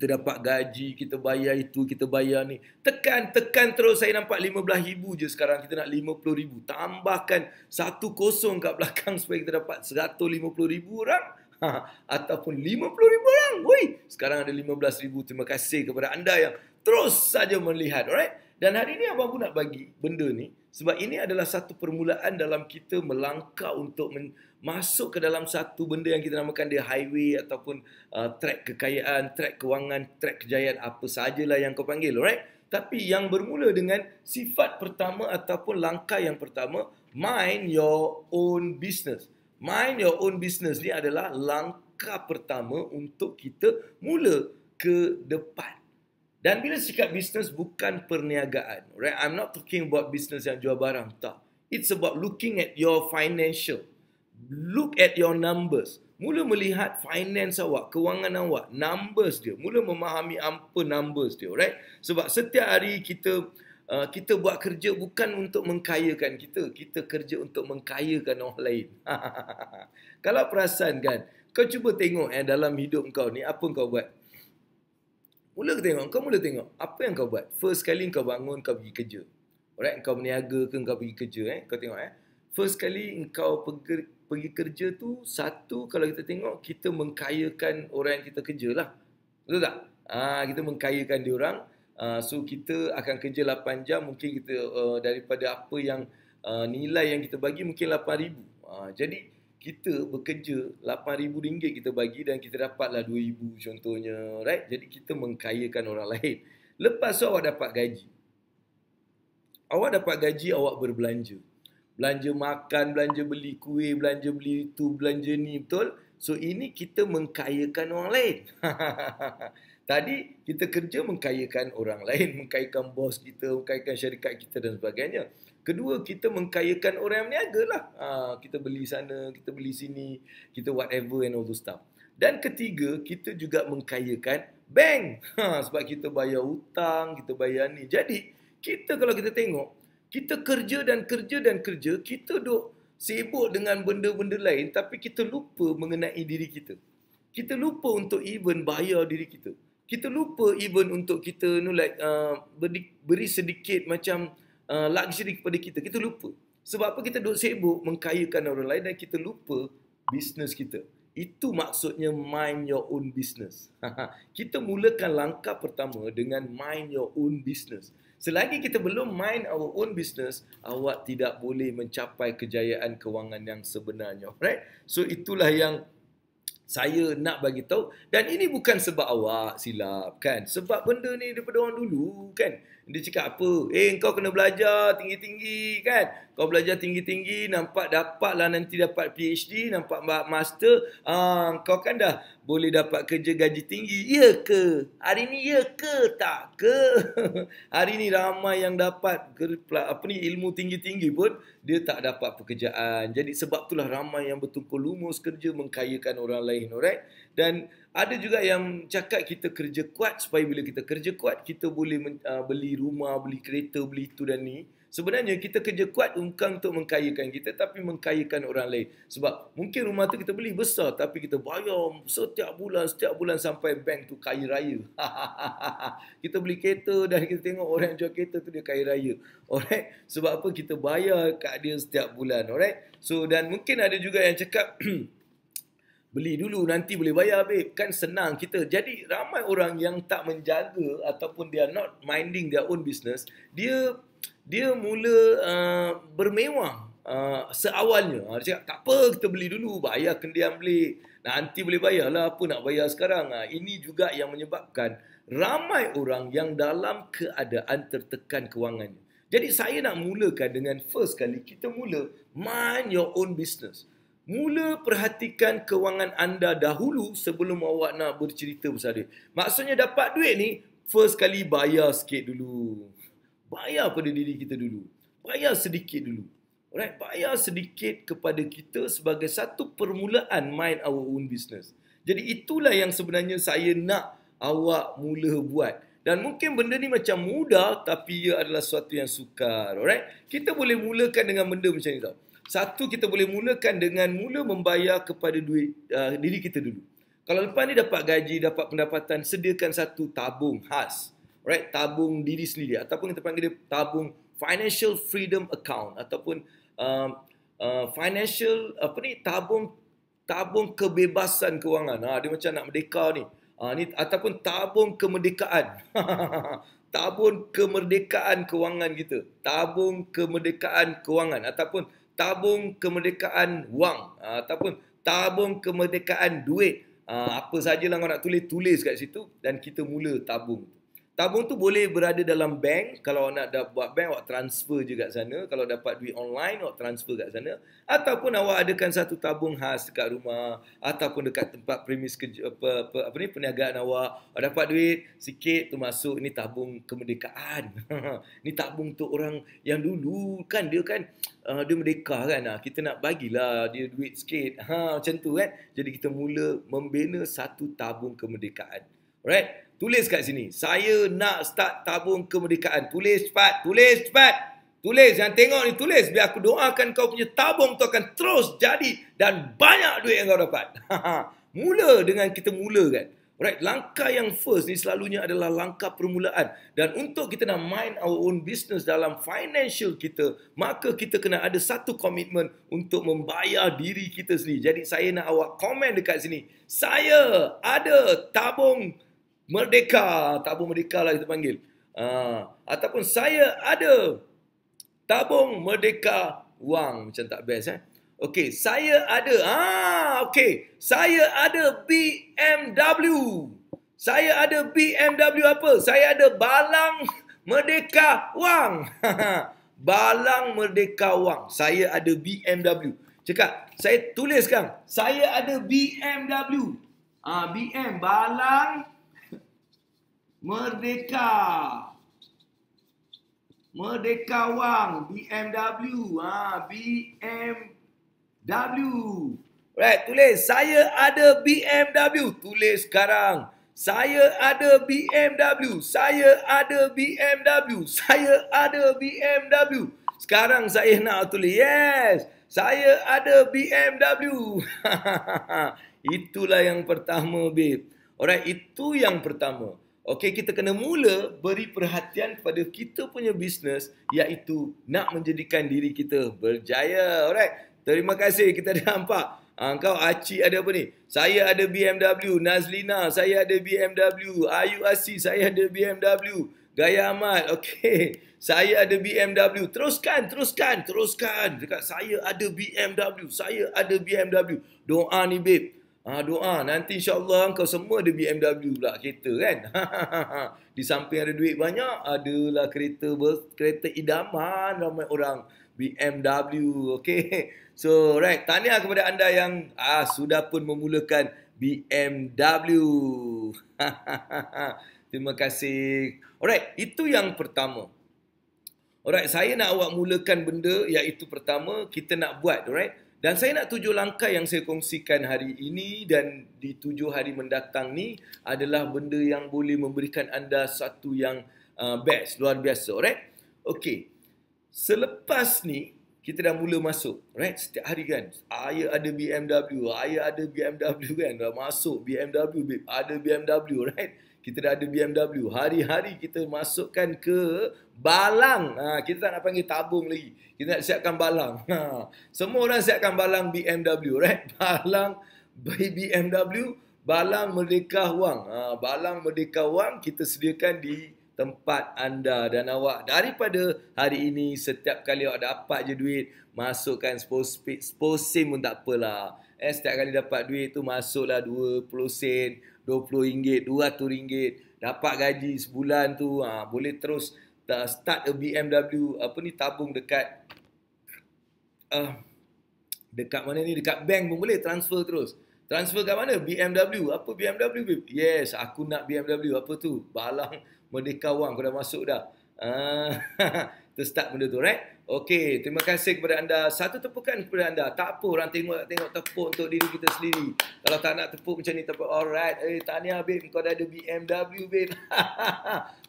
dapat gaji, kita bayar itu, kita bayar ni. Tekan terus. Saya nampak 15,000 je sekarang. Kita nak 50,000. Tambahkan 1 kosong kat belakang supaya kita dapat 150,000 orang. Ataupun 50,000 orang. Woi, sekarang ada 15,000. Terima kasih kepada anda yang terus saja melihat. Alright? Dan hari ini abang pun nak bagi benda ni sebab ini adalah satu permulaan dalam kita melangkah untuk masuk ke dalam satu benda yang kita namakan dia highway ataupun track kekayaan, track kewangan, track kejayaan, apa sajalah yang kau panggil. Alright? Tapi yang bermula dengan sifat pertama ataupun langkah yang pertama, mind your own business. Mind your own business ni adalah langkah pertama untuk kita mula ke depan. Dan bila cakap business bukan perniagaan. Right? I'm not talking about business yang jual barang. Tak. It's about looking at your financial. Look at your numbers. Mula melihat finance awak, kewangan awak, numbers dia. Mula memahami apa numbers dia. Right? Sebab setiap hari kita buat kerja bukan untuk mengkayakan kita. Kita kerja untuk mengkayakan orang lain. Kalau perasan kan, kau cuba tengok dalam hidup kau ni, apa kau buat? Kau mula tengok apa yang kau buat. First kali kau bangun, kau pergi kerja. Alright, kau berniaga ke kau pergi kerja. Kau tengok First kali kau pergi kerja tu, satu, kalau kita tengok, kita mengkayakan orang yang kita kerja lah. Betul tak? Kita mengkayakan dia orang. So kita akan kerja 8 jam, mungkin kita daripada apa yang nilai yang kita bagi mungkin 8,000. Jadi kita bekerja RM8,000 kita bagi dan kita dapatlah RM2,000 contohnya, right? Jadi kita mengkayakan orang lain. Lepas tu awak dapat gaji. Awak berbelanja. Belanja makan, belanja beli kuih, belanja beli itu, belanja ni, betul? So ini kita mengkayakan orang lain. Tadi kita kerja mengkayakan orang lain, mengkayakan bos kita, mengkayakan syarikat kita dan sebagainya. Kedua, kita mengkayakan orang yang berniaga lah. Kita beli sana, kita beli sini, kita whatever and all those stuff. Dan ketiga, kita juga mengkayakan bank. Sebab kita bayar hutang, kita bayar ni. Jadi, kalau kita tengok, kita kerja dan kerja, kita duk sibuk dengan benda-benda lain, tapi kita lupa mengenai diri kita. Kita lupa untuk even bayar diri kita. Kita lupa even untuk kita beri sedikit macam luxury kepada kita. Kita lupa. Sebab apa? Kita duk sibuk mengkayakan orang lain dan kita lupa bisnes kita. Itu maksudnya mind your own business. Kita mulakan langkah pertama dengan mind your own business. Selagi kita belum mind our own business, awak tidak boleh mencapai kejayaan kewangan yang sebenarnya. Right? So itulah yang saya nak bagi tahu. Dan ini bukan sebab awak silap kan. Sebab benda ni daripada orang dulu kan. Dia cakap apa? Kau kena belajar tinggi-tinggi kan. Kau belajar tinggi-tinggi, nampak dapatlah nanti dapat PhD, nampak master. Kau kan dah boleh dapat kerja gaji tinggi. Ya ke? Hari ni ya ke? Tak ke? Hari ni ramai yang dapat ilmu tinggi-tinggi pun dia tak dapat pekerjaan. Jadi sebab itulah ramai yang bertumpul lumus kerja mengkayakan orang lain. Alright? Dan ada juga yang cakap kita kerja kuat supaya bila kita kerja kuat kita boleh beli rumah, beli kereta, beli itu dan ni. Sebenarnya kita kerja kuat bukan untuk mengkayakan kita tapi mengkayakan orang lain. Sebab mungkin rumah tu kita beli besar tapi kita bayar setiap bulan sampai bank tu kaya raya. Kita beli kereta dan kita tengok orang yang jual kereta tu dia kaya raya. Alright? Sebab apa? Kita bayar kat dia setiap bulan. Alright? So dan mungkin ada juga yang cakap beli dulu nanti boleh bayar babe. Kan senang kita. Jadi ramai orang yang tak menjaga ataupun they are not minding their own business, dia mula bermewah. seawalnya. Dia cakap, tak apa, kita beli dulu, bayar kendian beli. Nanti boleh bayar lah, apa nak bayar sekarang. Ini juga yang menyebabkan ramai orang yang dalam keadaan tertekan kewangannya. Jadi saya nak mulakan dengan first kali, kita mula mind your own business. Mula perhatikan kewangan anda dahulu sebelum awak nak bercerita pasal duit. Maksudnya dapat duit ni, first kali bayar sikit dulu. Bayar pada diri kita dulu. Bayar sedikit dulu. Alright, bayar sedikit kepada kita sebagai satu permulaan mind our own business. Jadi itulah yang sebenarnya saya nak awak mula buat. Dan mungkin benda ni macam mudah tapi ia adalah sesuatu yang sukar. Alright, kita boleh mulakan dengan benda macam ni tau. Satu, kita boleh mulakan dengan mula membayar kepada diri kita dulu. Kalau lepas ni dapat gaji, dapat pendapatan, sediakan satu tabung khas. Right, tabung diri sendiri ataupun kita panggil dia tabung financial freedom account ataupun financial tabung kebebasan kewangan. Dia macam nak merdeka ni. Ni ataupun tabung kemerdekaan. Tabung kemerdekaan kewangan kita. Tabung kemerdekaan kewangan ataupun tabung kemerdekaan wang ataupun tabung kemerdekaan duit. Apa sajalah kau nak tulis kat situ dan kita mula tabung. Tabung tu boleh berada dalam bank. Kalau awak nak buat bank, awak transfer je kat sana. Kalau dapat duit online, awak transfer kat sana. Ataupun awak adakan satu tabung khas dekat rumah. Ataupun dekat tempat premis kerja, perniagaan awak. Awak dapat duit sikit tu masuk. Ini tabung kemerdekaan. Ini tabung untuk orang yang dulu kan. Dia merdeka kan. Kita nak bagilah dia duit sikit. Macam tu kan. Jadi kita mula membina satu tabung kemerdekaan. Alright. Tulis kat sini. Saya nak start tabung kemerdekaan. Tulis cepat. Tulis cepat. Tulis. Yang tengok ni tulis. Biar aku doakan kau punya tabung tu akan terus jadi. Dan banyak duit yang kau dapat. Mula dengan kita mulakan. Alright. Langkah yang first ni selalunya adalah langkah permulaan. Dan untuk kita nak mind our own business dalam financial kita, maka kita kena ada satu komitmen untuk membayar diri kita sendiri. Jadi saya nak awak komen dekat sini. Saya ada tabung merdeka. Tabung merdeka lah kita panggil. Ataupun saya ada tabung merdeka wang. Macam tak best Okey, saya ada. Okey. Saya ada BMW. Saya ada BMW apa? Saya ada balang merdeka wang. Balang merdeka wang. Saya ada BMW. Cakap, saya tuliskan. Saya ada BMW. BM, balang merdeka. Merdeka wang. BMW. BMW. Right, tulis. Saya ada BMW. Tulis sekarang. Saya ada BMW. Saya ada BMW. Saya ada BMW. Sekarang saya nak tulis. Yes. Saya ada BMW. Itulah yang pertama, babe. Alright, itu yang pertama. Okey, kita kena mula beri perhatian kepada kita punya bisnes, iaitu nak menjadikan diri kita berjaya. Alright. Terima kasih, kita dah nampak. Kau Aci ada apa ni? Saya ada BMW. Nazlina, saya ada BMW. Ayu Asi, saya ada BMW. Gaya Ahmad, okey. Saya ada BMW. Teruskan. Dekat saya ada BMW. Saya ada BMW. Doa ni, babe. Doa. Nanti insyaAllah kau semua ada BMW pula kereta kan. Di samping ada duit banyak, adalah kereta idaman ramai orang. BMW. Okay. So, right. Tahniah kepada anda yang sudah pun memulakan BMW. Terima kasih. Alright. Itu yang pertama. Alright. Saya nak awak mulakan benda iaitu pertama kita nak buat. Alright. Dan saya nak 7 langkah yang saya kongsikan hari ini dan di 7 hari mendatang ni adalah benda yang boleh memberikan anda satu yang best, luar biasa. Alright? Okay. Selepas ni, kita dah mula masuk. Right? Setiap hari kan. Ayah ada BMW. Ayah ada BMW kan. Dah masuk BMW. Babe. Ada BMW. Right? Kita dah ada BMW. Hari-hari kita masukkan ke balang. Kita tak nak panggil tabung lagi. Kita nak siapkan balang. Semua orang siapkan balang BMW. Right? Balang BMW. Balang Merdeka Wang. Balang Merdeka Wang kita sediakan di tempat anda. Dan awak daripada hari ini, setiap kali awak dapat je duit, masukkan SPOSIM pun tak apalah. Setiap kali dapat duit tu masuklah 20 sen, RM20, RM200. Dapat gaji sebulan tu, boleh terus start a BMW, tabung dekat dekat mana ni, dekat bank pun boleh transfer terus. Transfer kat mana? BMW. Apa BMW, babe? Yes, aku nak BMW. Apa tu? Balang Merdeka Wang. Kau dah masuk dah. Kita start benda tu, right? Okey, terima kasih kepada anda. Satu tepukan kepada anda. Tak apa, orang tengok tepuk untuk diri kita sendiri. Kalau tak nak tepuk macam ni, tepuk. Alright. Tahniah, babe. Kau dah ada BMW, babe.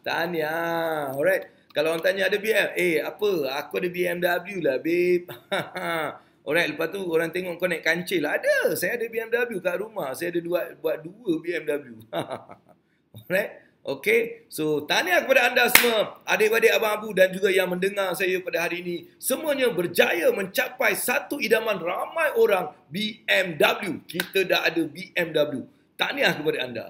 Tahniah. Alright. Kalau orang tanya ada BMW, apa? Aku ada BMW lah, babe. Alright, lepas tu orang tengok kau naik kancil lah. Ada, saya ada BMW kat rumah. Saya ada buat dua BMW. Alright, okay. So, tahniah kepada anda semua, adik-adik Abang Abu dan juga yang mendengar saya pada hari ini. Semuanya berjaya mencapai satu idaman ramai orang, BMW. Kita dah ada BMW. Tahniah kepada anda.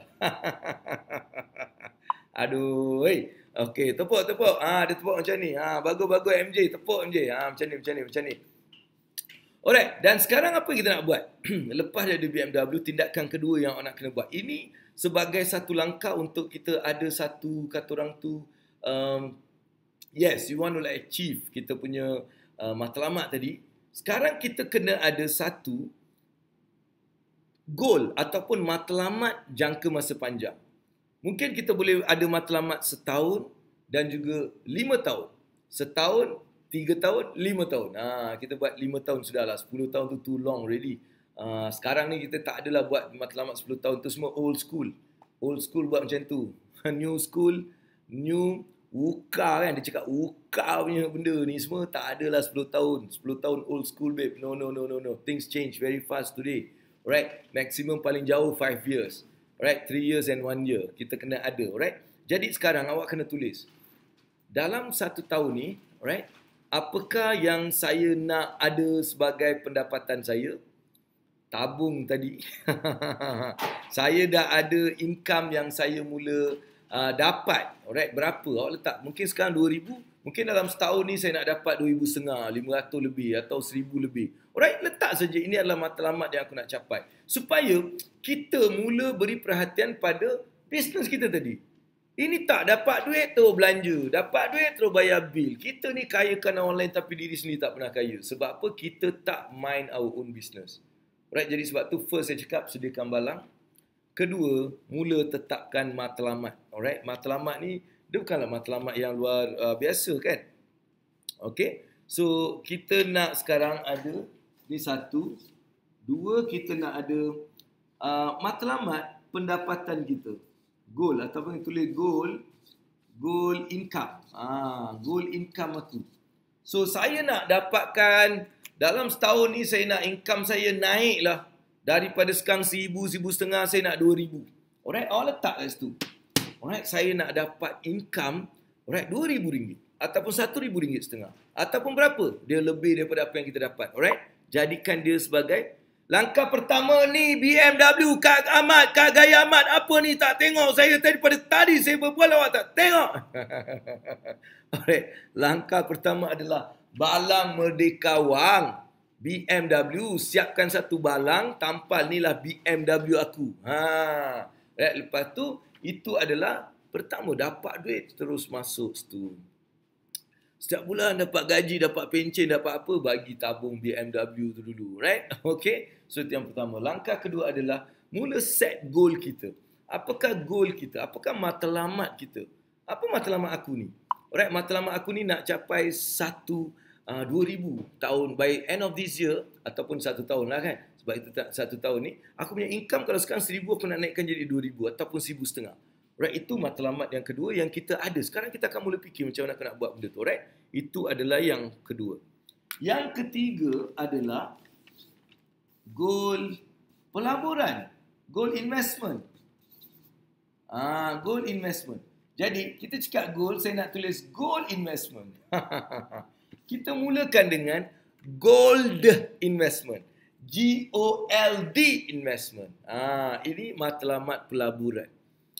Aduh, hey. Okay, tepuk. Dia tepuk macam ni. Bagus MJ, tepuk MJ. Macam ni. Alright, dan sekarang apa kita nak buat? Lepas dari BMW, tindakan kedua yang nak kena buat. Ini sebagai satu langkah untuk kita ada satu, kata orang tu, yes, you want to like achieve kita punya matlamat tadi. Sekarang kita kena ada satu goal ataupun matlamat jangka masa panjang. Mungkin kita boleh ada matlamat setahun dan juga 5 tahun. Setahun, 3 tahun, 5 tahun. Kita buat 5 tahun sudahlah. 10 tahun tu too long already. Sekarang ni kita tak adalah buat matlamat 10 tahun tu semua old school. Old school buat macam tu. New school, new wuka kan. Dia cakap wuka punya benda ni semua tak adalah 10 tahun. 10 tahun old school, babe. No. Things change very fast today. Alright, maximum paling jauh 5 years. Alright, 3 years and 1 year. Kita kena ada, alright. Jadi sekarang awak kena tulis. Dalam 1 tahun ni, alright, apakah yang saya nak ada sebagai pendapatan saya? Tabung tadi. Saya dah ada income yang saya mula dapat. Alright, berapa? Awak letak. Mungkin sekarang 2,000. Mungkin dalam setahun ni saya nak dapat 2,500, 500 lebih atau 1,000 lebih. Alright, letak saja. Ini adalah matlamat yang aku nak capai. Supaya kita mula beri perhatian pada bisnes kita tadi. Ini tak dapat duit terus belanja. Dapat duit terus bayar bil. Kita ni kayakan orang lain tapi diri sendiri tak pernah kaya. Sebab apa? Kita tak mind our own business. Alright, jadi sebab tu first saya cakap sediakan balang. Kedua, mula tetapkan matlamat. Alright, matlamat ni dia bukanlah matlamat yang luar biasa kan. Okay, so kita nak sekarang ada ni 1, 2, kita nak ada matlamat pendapatan kita. Goal ataupun tulis goal income. Goal income aku. So saya nak dapatkan dalam setahun ni saya nak income saya naik lah. Daripada sekarang 1,000, 1,500 saya nak 2,000. Alright, awak letak kat situ. Alright, saya nak dapat income alright RM2,000 ataupun RM1,500. Ataupun berapa? Dia lebih daripada apa yang kita dapat. Alright, jadikan dia sebagai langkah pertama ni BMW, Kak Ahmad, Kak Gaya Ahmad. Apa ni tak tengok? Saya daripada tadi saya berbual awak tak tengok. Alright, langkah pertama adalah balang Merdeka Wang. BMW, siapkan satu balang, tampal ni lah BMW aku. Right, lepas tu, itu adalah pertama dapat duit terus masuk situ. Setiap bulan dapat gaji, dapat pencen, dapat apa, bagi tabung BMW tu dulu, right? Okay, so itu yang pertama. Langkah kedua adalah mula set goal kita. Apakah goal kita? Apakah matlamat kita? Apa matlamat aku ni? Alright, matlamat aku ni nak capai 2,000 tahun by end of this year ataupun 1 tahun lah kan. Sebab itu 1 tahun ni aku punya income kalau sekarang 1,000 aku nak naikkan jadi 2,000 ataupun 1,500. Right, itu matlamat yang kedua yang kita ada. Sekarang kita akan mula fikir macam mana aku nak buat benda tu. Right, itu adalah yang kedua. Yang ketiga adalah goal pelaburan, goal investment. Goal investment. Jadi kita cakap goal, saya nak tulis goal investment. Kita mulakan dengan gold investment. GOLD investment. Ini matlamat pelaburan.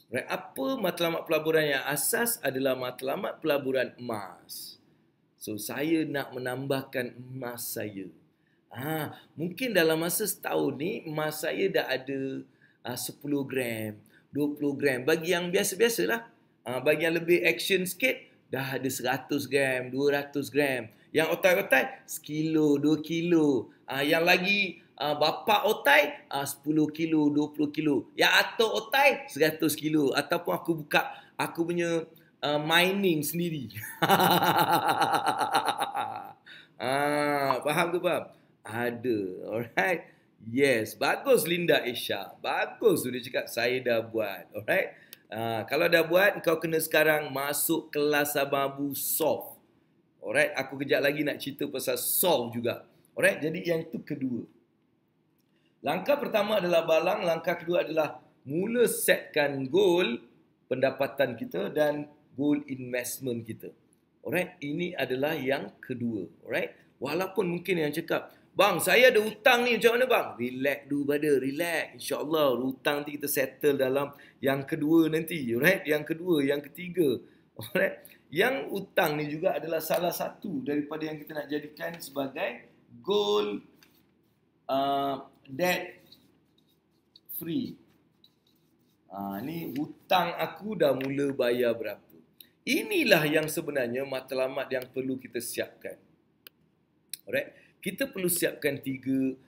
Right. Apa matlamat pelaburan yang asas adalah matlamat pelaburan emas. So, saya nak menambahkan emas saya. Mungkin dalam masa setahun ni, emas saya dah ada 10 gram, 20 gram. Bagi yang biasa-biasalah. Bagi yang lebih action sikit, dah ada 100 gram, 200 gram. Yang otai-otai, sekilo, 2 kilo. Yang lagi bapa otai, 10 kilo, 20 kilo. Yang atuk otai, 100 kilo. Ataupun aku buka aku punya mining sendiri. Faham ke faham? Ada. Alright. Yes. Bagus Linda Isha. Bagus tu dia cakap saya dah buat. Alright. Kalau dah buat, kau kena sekarang masuk kelas Abang Abu solve. Alright. Aku kejap lagi nak cerita pasal solve juga. Alright. Jadi yang itu kedua. Langkah pertama adalah balang. Langkah kedua adalah mula setkan goal pendapatan kita dan goal investment kita. Alright. Ini adalah yang kedua. Alright. Walaupun mungkin yang cakap, bang, saya ada hutang ni, macam mana bang? Relax dulu, brother, relax. InsyaAllah, hutang nanti kita settle dalam yang kedua nanti. Alright? Yang kedua, yang ketiga. Alright? Yang hutang ni juga adalah salah satu daripada yang kita nak jadikan sebagai goal debt free. Ni hutang aku dah mula bayar berapa. Inilah yang sebenarnya matlamat yang perlu kita siapkan. Alright? Kita perlu siapkan 3-4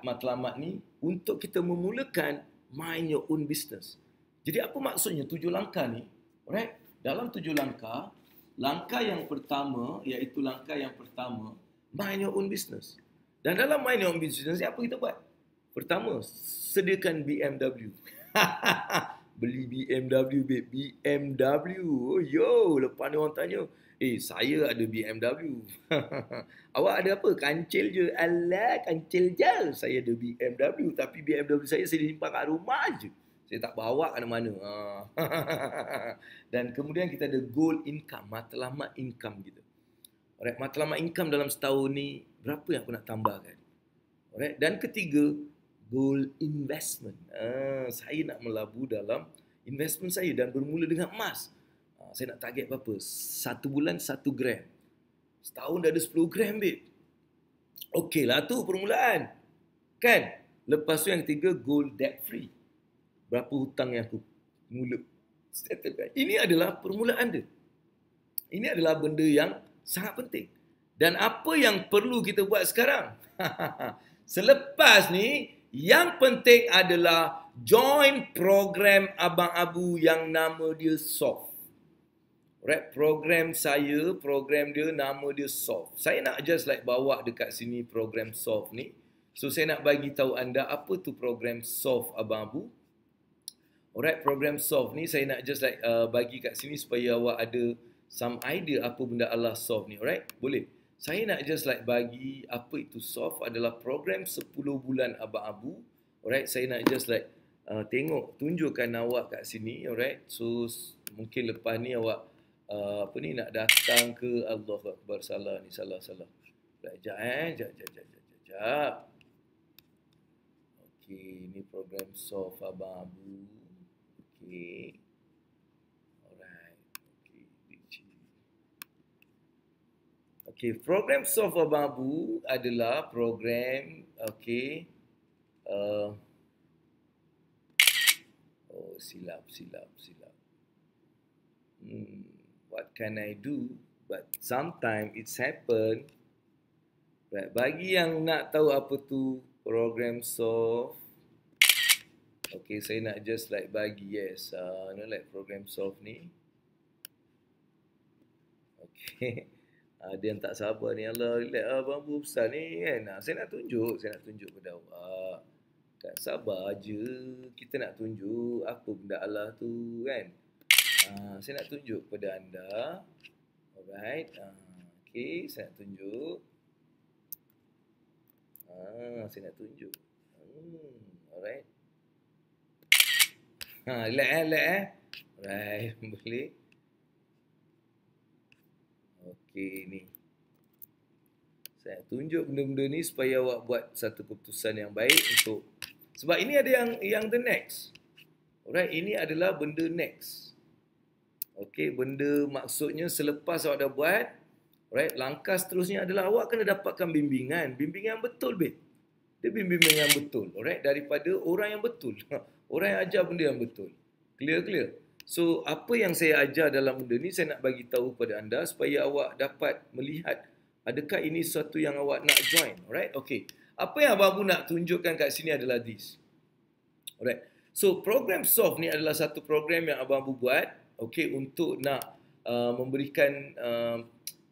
matlamat ni untuk kita memulakan mind your own business. Jadi apa maksudnya 7 langkah ni? Alright? Dalam 7 langkah, langkah yang pertama, iaitu langkah yang pertama, mind your own business. Dan dalam mind your own business ni apa kita buat? Pertama, sediakan BMW. Beli BMW, babe. BMW. Oh, yo, lepas ni orang tanya, saya ada BMW. Awak ada apa? Kancil je. Alah, kancil je. Saya ada BMW. Tapi BMW saya simpan kat rumah je. Saya tak bawa ke mana-mana. Dan kemudian kita ada goal income. Matlamat income kita. Alright, matlamat income dalam setahun ni, berapa yang aku nak tambahkan? Alright, dan ketiga, goal investment. Saya nak melabu dalam investment saya dan bermula dengan emas. Saya nak target berapa? 1 bulan 1 gram. Setahun dah ada 10 gram, babe. Okeylah tu permulaan. Kan? Lepas tu yang ketiga, goal debt free. Berapa hutang yang aku mula settlekan. Ini adalah permulaan dia. Ini adalah benda yang sangat penting. Dan apa yang perlu kita buat sekarang? Selepas ni, yang penting adalah join program Abang Abu yang nama dia Soft. Right, program saya, program dia, nama dia Soft. Saya nak just like bawa dekat sini program Soft ni. So, saya nak bagi tahu anda apa tu program Soft Abang Abu. Alright, program Soft ni saya nak just like bagi kat sini supaya awak ada some idea apa benda Allah Soft ni. Alright, boleh. Saya nak just like bagi apa itu Soft adalah program 10 bulan Abang Abu. Alright, saya nak just like tengok, tunjukkan awak kat sini. Alright, so mungkin lepas ni awak nak datang ke Allah Akbar, salah ni, salah. Sekejap. Okey, ni program Soft Abang Abu. Okey. Alright. Okey, program Soft Abang Abu adalah program silap. What can I do? But sometimes it's happen. Right. Bagi yang nak tahu apa tu program Soft, okay, saya nak just like bagi like program Soft ni. Okay. Dia yang tak sabar ni, Allah, relax Abang Abu besar ni kan. Saya nak tunjuk pada awak. Tak sabar je. Kita nak tunjuk apa benda Allah tu kan. Saya nak tunjuk kepada anda. Alright. Okay, saya nak tunjuk. Saya nak tunjuk. Alright. Relax. Alright, boleh. Okay, ni. Saya tunjuk benda-benda ni supaya awak buat satu keputusan yang baik untuk. Sebab ini ada yang the next. Alright, ini adalah benda next. Okey, benda maksudnya selepas awak dah buat, alright, langkah seterusnya adalah awak kena dapatkan bimbingan. Bimbingan betul, babe. Dia bimbingan yang betul, alright, daripada orang yang betul. Orang yang ajar benda yang betul. Clear? So, apa yang saya ajar dalam benda ni, saya nak bagi tahu kepada anda supaya awak dapat melihat adakah ini sesuatu yang awak nak join, alright? Okey. Apa yang Abang Abu nak tunjukkan kat sini adalah this. Alright. So, program SOF ni adalah satu program yang Abang Abu buat, okey, untuk nak memberikan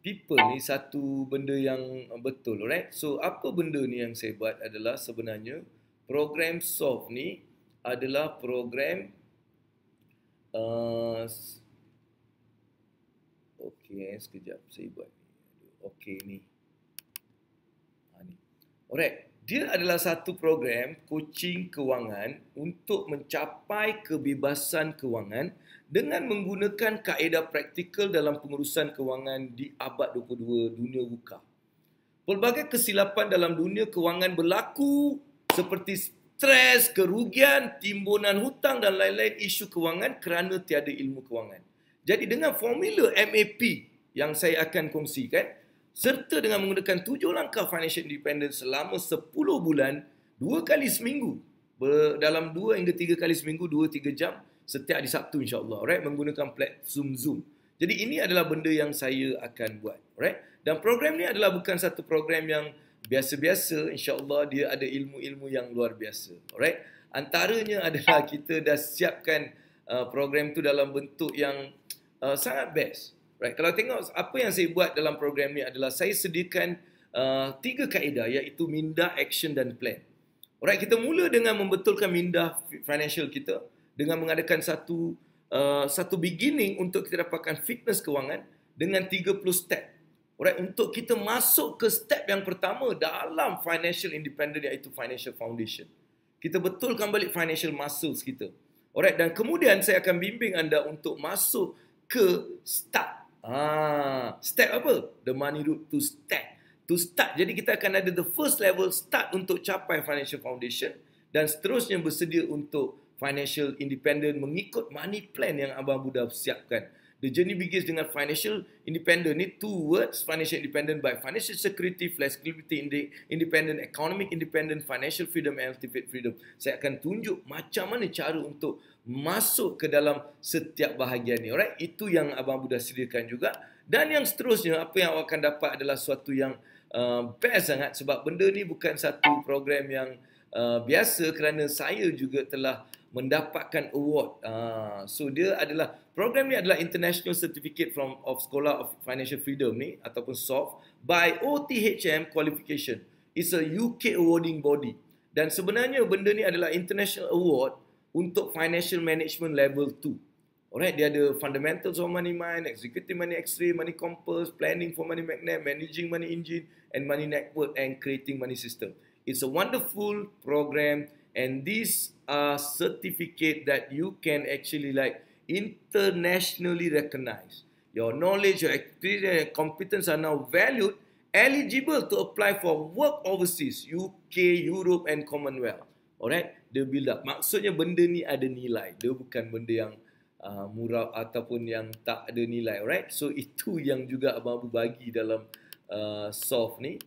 people ni satu benda yang betul, alright? So, apa benda ni yang saya buat adalah sebenarnya program SOF ni adalah program okey, sekejap saya buat ni. Okey ni. Ni. Alright. Dia adalah satu program coaching kewangan untuk mencapai kebebasan kewangan dengan menggunakan kaedah praktikal dalam pengurusan kewangan di abad 22 dunia buka. Pelbagai kesilapan dalam dunia kewangan berlaku seperti stres, kerugian, timbunan hutang dan lain-lain isu kewangan kerana tiada ilmu kewangan. Jadi dengan formula MAP yang saya akan kongsikan, serta dengan menggunakan 7 langkah financial independence selama 10 bulan, 2 kali seminggu, dalam 2 hingga 3 kali seminggu, 2-3 jam, setiap hari Sabtu insyaAllah, right? Menggunakan platform Zoom. Jadi ini adalah benda yang saya akan buat, right? Dan program ni adalah bukan satu program yang biasa-biasa, insyaAllah dia ada ilmu-ilmu yang luar biasa, alright? Antaranya adalah kita dah siapkan program tu dalam bentuk yang sangat best. Right. Kalau tengok apa yang saya buat dalam program ni adalah saya sediakan 3 kaedah, iaitu minda, action dan plan. Alright, kita mula dengan membetulkan minda financial kita dengan mengadakan satu beginning untuk kita dapatkan fitness kewangan dengan 30 step. Alright, untuk kita masuk ke step yang pertama dalam financial independent, iaitu financial foundation. Kita betulkan balik financial muscles kita. Alright, dan kemudian saya akan bimbing anda untuk masuk ke start. Step apa? The money route to start. To start. Jadi kita akan ada the first level start untuk capai financial foundation dan seterusnya bersedia untuk financial independent mengikut money plan yang Abang Abu dah siapkan. The journey begins dengan financial independent. Ni 2 words, financial independent by financial security, flexibility, independent, economic independent, financial freedom, and ultimate freedom. Saya akan tunjuk macam mana cara untuk masuk ke dalam setiap bahagian ni. Alright? Itu yang Abang Abu dah sediakan juga. Dan yang seterusnya, apa yang awak akan dapat adalah sesuatu yang best sangat, sebab benda ni bukan satu program yang biasa kerana saya juga telah mendapatkan award. So dia adalah, program ni adalah International Certificate of Scholar of Financial Freedom ni ataupun SOF by OTHM Qualification. It's a UK awarding body. Dan sebenarnya benda ni adalah international award untuk financial management level 2. Alright, dia ada fundamentals of money mind, executive money x-ray, money compass, planning for money magnet, managing money engine, and money network, and creating money system. It's a wonderful program, and these are certificate that you can actually internationally recognize. Your knowledge, your experience, and competence are now valued, eligible to apply for work overseas, UK, Europe, and Commonwealth. Alright, dia build up. Maksudnya benda ni ada nilai. Dia bukan benda yang murah ataupun yang tak ada nilai. Alright, so itu yang juga Abang Abu bagi dalam SOF ni.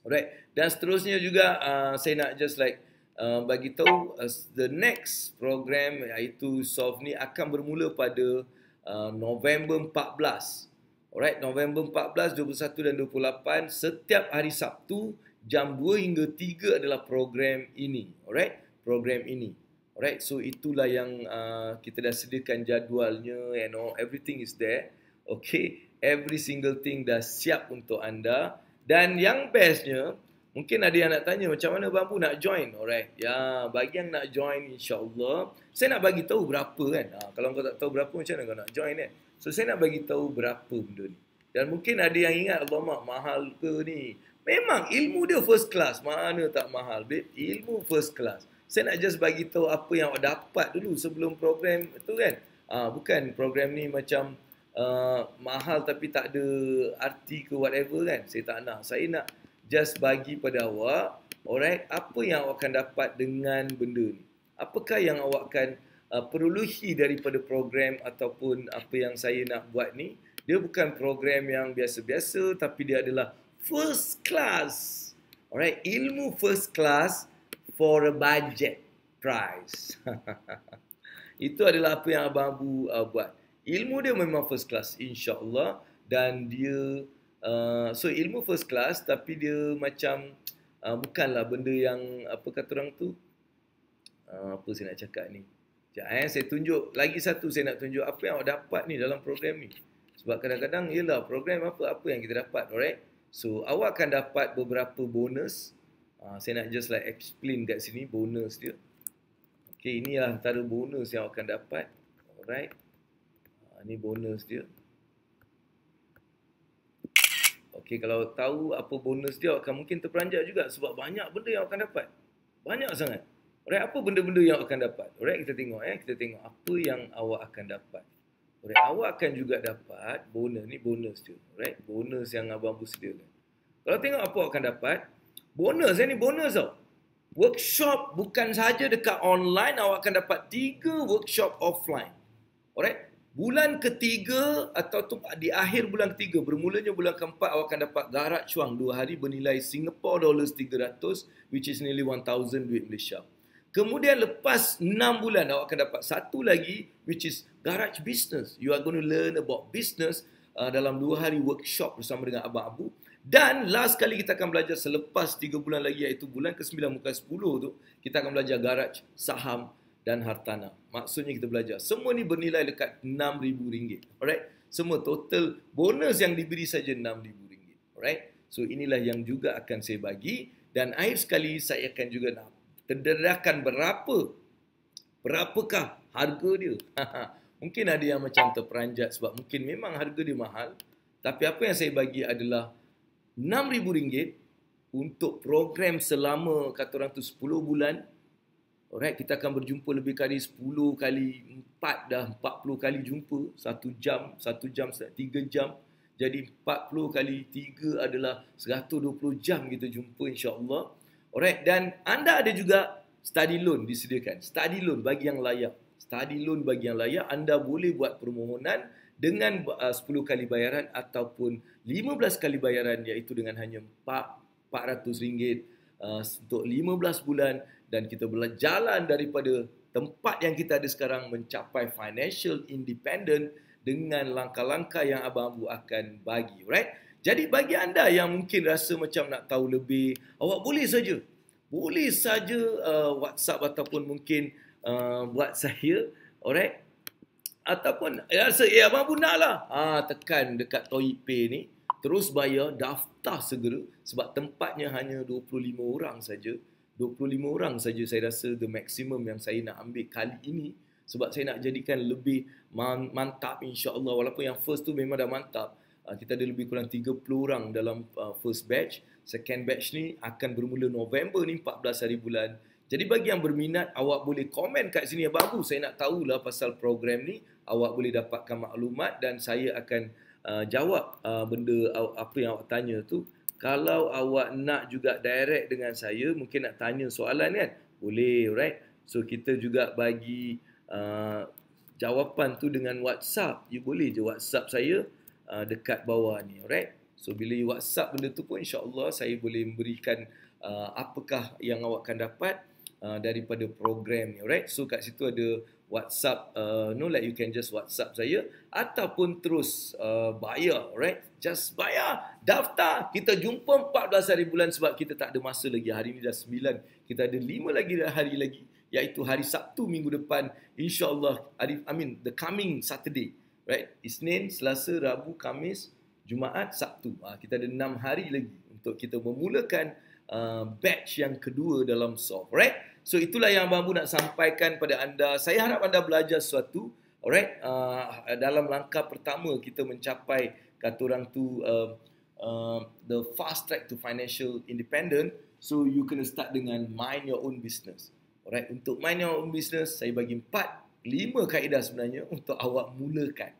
Alright, dan seterusnya juga saya nak just bagi tahu the next program, iaitu SOF ni akan bermula pada November 14. Alright, November 14, 21 dan 28 setiap hari Sabtu jam 2 hingga 3 adalah program ini. Alright, program ini. Alright, so itulah yang kita dah sediakan jadualnya, and everything is there. Okay, every single thing dah siap untuk anda. Dan yang bestnya, mungkin ada yang nak tanya macam mana Bang Abu nak join. Alright, ya, bagi yang nak join, insyaAllah saya nak bagi tahu berapa kan. Kalau kau tak tahu berapa, macam mana kau nak join kan. So saya nak bagi tahu berapa benda ni. Dan mungkin ada yang ingat, alamak mahal ke ni. Memang ilmu dia first class. Mana tak mahal, babe? Ilmu first class. Saya nak just bagi tahu apa yang awak dapat dulu sebelum program tu kan. Bukan program ni macam mahal tapi tak ada arti ke whatever kan. Saya tak nak. Saya nak just bagi pada awak, alright, apa yang awak akan dapat dengan benda ni. Apakah yang awak akan perolehi daripada program ataupun apa yang saya nak buat ni, dia bukan program yang biasa-biasa, tapi dia adalah first class. Alright, ilmu first class for a budget price. Itu adalah apa yang Abang Abu buat. Ilmu dia memang first class, insya-Allah, dan dia so ilmu first class, tapi dia macam bukanlah benda yang apa kata orang tu, apa saya nak cakap ni. Sekejap, saya tunjuk lagi satu, saya nak tunjuk apa yang awak dapat ni dalam program ni. Sebab kadang-kadang ialah program apa yang kita dapat, alright. So awak akan dapat beberapa bonus. Saya nak just like explain kat sini bonus dia. Okay, inilah antara bonus yang awak akan dapat. Alright. Ini bonus dia. Okay, kalau tahu apa bonus dia, awak akan mungkin terperanjat juga sebab banyak benda yang awak akan dapat. Banyak sangat. Alright, apa benda-benda yang awak akan dapat? Alright, kita tengok kita tengok apa yang awak akan dapat. Alright, awak akan juga dapat bonus ni, bonus tu. Alright, bonus yang Abang Abu sediakan. Kalau tengok apa awak akan dapat, bonus ni bonus tau. Workshop bukan saja dekat online, awak akan dapat 3 workshop offline. Alright, bulan ketiga atau di akhir bulan ketiga, bermulanya bulan keempat, awak akan dapat garat cuang 2 hari bernilai Singapore dollars 300, which is nearly 1,000 duit Malaysia. Kemudian lepas 6 bulan, awak akan dapat satu lagi, which is Garage Business. You are going to learn about business dalam 2 hari workshop bersama dengan Abang Abu. Dan last kali kita akan belajar selepas 3 bulan lagi, iaitu bulan ke-9 muka 10 tu, kita akan belajar garage, saham dan hartanah. Maksudnya kita belajar. Semua ni bernilai dekat RM6,000. Alright? Semua total bonus yang diberi saja RM6,000. Alright? So inilah yang juga akan saya bagi. Dan akhir sekali saya akan juga nak terdedahkan berapakah harga dia. Mungkin ada yang macam terperanjat sebab mungkin memang harga dia mahal. Tapi apa yang saya bagi adalah RM6,000 untuk program selama kata orang tu 10 bulan. Alright, kita akan berjumpa lebih kali 10 kali 4 dah 40 kali jumpa. 1 jam, 3 jam. Jadi 40 kali 3 adalah 120 jam kita jumpa, insya-Allah. Alright, dan anda ada juga study loan disediakan. Study loan bagi yang layak. Study loan bagi yang layak, anda boleh buat permohonan dengan 10 kali bayaran ataupun 15 kali bayaran, iaitu dengan hanya RM400 untuk 15 bulan, dan kita berjalan daripada tempat yang kita ada sekarang mencapai financial independent dengan langkah-langkah yang Abang Abu akan bagi. Alright? Jadi bagi anda yang mungkin rasa macam nak tahu lebih, awak boleh saja WhatsApp ataupun mungkin buat saya, alright? Ataupun rasa Abang Abu nak lah, tekan dekat Toyib Pay ni, terus bayar, daftar segera sebab tempatnya hanya 25 orang saja. 25 orang saja saya rasa the maximum yang saya nak ambil kali ini, sebab saya nak jadikan lebih mantap, insya-Allah. Walaupun yang first tu memang dah mantap. Kita ada lebih kurang 30 orang dalam first batch. Second batch ni akan bermula November ni, 14 hari bulan. Jadi bagi yang berminat, awak boleh komen kat sini, Abang Abu, saya nak tahulah pasal program ni. Awak boleh dapatkan maklumat dan saya akan jawab benda apa yang awak tanya tu. Kalau awak nak juga direct dengan saya, mungkin nak tanya soalan kan, boleh, alright? So kita juga bagi jawapan tu dengan WhatsApp. You boleh je WhatsApp saya dekat bawah ni, alright? So bila you WhatsApp benda tu pun, insya-Allah saya boleh memberikan apakah yang awak akan dapat daripada program ni, alright? So kat situ ada WhatsApp, like you can just WhatsApp saya ataupun terus bayar, alright? Just bayar, daftar, kita jumpa 14 hari bulan sebab kita tak ada masa lagi. Hari ni dah 9, kita ada 5 hari lagi, iaitu hari Sabtu minggu depan, insya-Allah, the coming Saturday, right? Isnin, Selasa, Rabu, Khamis, Jumaat, Sabtu. Kita ada 6 hari lagi untuk kita memulakan batch yang kedua dalam SOF, alright? So itulah yang Abang Abu nak sampaikan pada anda. Saya harap anda belajar sesuatu, alright? Dalam langkah pertama kita mencapai, kata orang tu, the fast track to financial independent. So you kena start dengan mind your own business, alright? Untuk mind your own business, saya bagi 5 kaedah sebenarnya untuk awak mulakan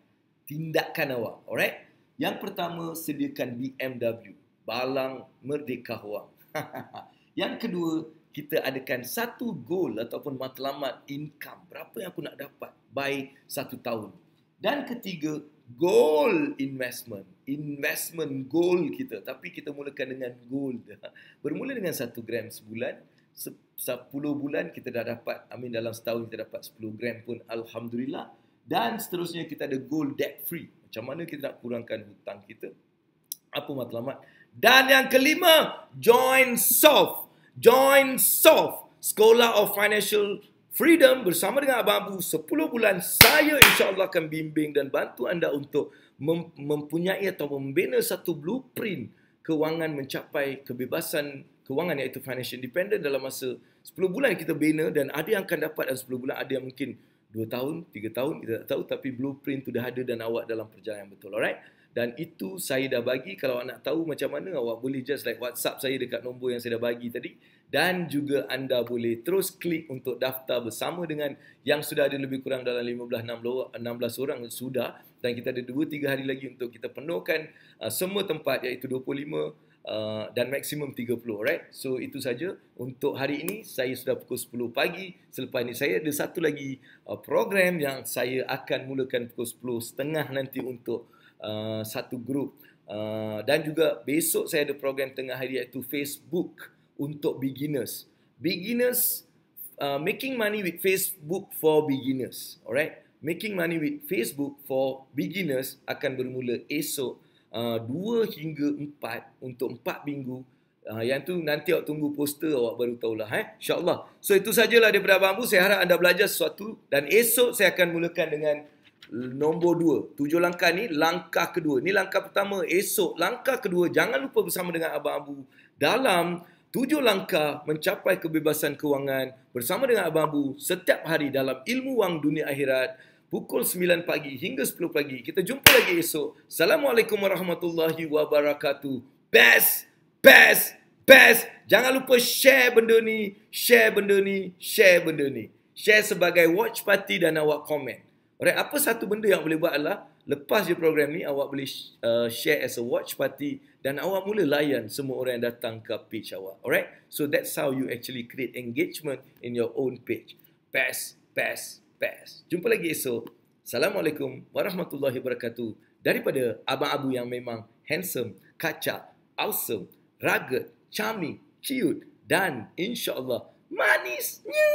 tindakan awak, alright? Yang pertama, sediakan BMW, balang merdeka wang. Yang kedua, kita adakan satu goal ataupun matlamat income. Berapa yang aku nak dapat by 1 tahun. Dan ketiga, goal investment. Investment goal kita. Tapi kita mulakan dengan gold. Bermula dengan 1 gram sebulan. 10 bulan kita dah dapat, dalam setahun kita dapat 10 gram pun Alhamdulillah. Dan seterusnya kita ada goal debt free. Macam mana kita nak kurangkan hutang kita. Apa matlamat. Dan yang kelima, join SOF. Join SOF, Sekolah of Financial Freedom bersama dengan Abang Abu 10 bulan. Saya insya-Allah akan bimbing dan bantu anda untuk mempunyai atau membina satu blueprint kewangan mencapai kebebasan kewangan iaitu financial independent dalam masa 10 bulan kita bina, dan ada yang akan dapat dalam 10 bulan, ada yang mungkin 2 tahun, 3 tahun, kita tak tahu, tapi blueprint tu dah ada dan awak dalam perjalanan yang betul. Alright? Dan itu saya dah bagi. Kalau awak nak tahu macam mana, awak boleh just like WhatsApp saya dekat nombor yang saya dah bagi tadi. Dan juga anda boleh terus klik untuk daftar bersama dengan yang sudah ada lebih kurang dalam 15-16 orang sudah. Dan kita ada 2-3 hari lagi untuk kita penuhkan semua tempat, iaitu 25 dan maksimum 30. Alright? So itu saja untuk hari ini. Saya sudah pukul 10 pagi. Selepas ini saya ada satu lagi program yang saya akan mulakan pukul 10.30 nanti untuk satu grup, dan juga besok saya ada program tengah hari iaitu Facebook untuk beginners. Making money with Facebook for beginners. Alright, making money with Facebook for beginners akan bermula esok 2 hingga 4 untuk 4 minggu. Yang tu nanti awak tunggu poster, awak baru tahulah. InsyaAllah. So itu sajalah daripada Abang Abu. Saya harap anda belajar sesuatu, dan esok saya akan mulakan dengan nombor 2. 7 langkah ni langkah kedua. Ni langkah pertama. Esok langkah kedua. Jangan lupa bersama dengan Abang Abu dalam 7 langkah mencapai kebebasan kewangan bersama dengan Abang Abu setiap hari dalam Ilmu Wang Dunia Akhirat pukul 9 pagi hingga 10 pagi. Kita jumpa lagi esok. Assalamualaikum warahmatullahi wabarakatuh. Best. Jangan lupa share benda ni, share benda ni. Share sebagai watch party dan awak komen. Alright, apa satu benda yang boleh buat adalah lepas je program ni, awak boleh share as a watch party dan awak mula layan semua orang yang datang ke page awak. Alright, so that's how you actually create engagement in your own page. Best. Jumpa lagi esok. Assalamualaikum warahmatullahi wabarakatuh. Daripada Abang Abu yang memang handsome, kacak, awesome, rugged, charming, cute dan insya-Allah manisnya.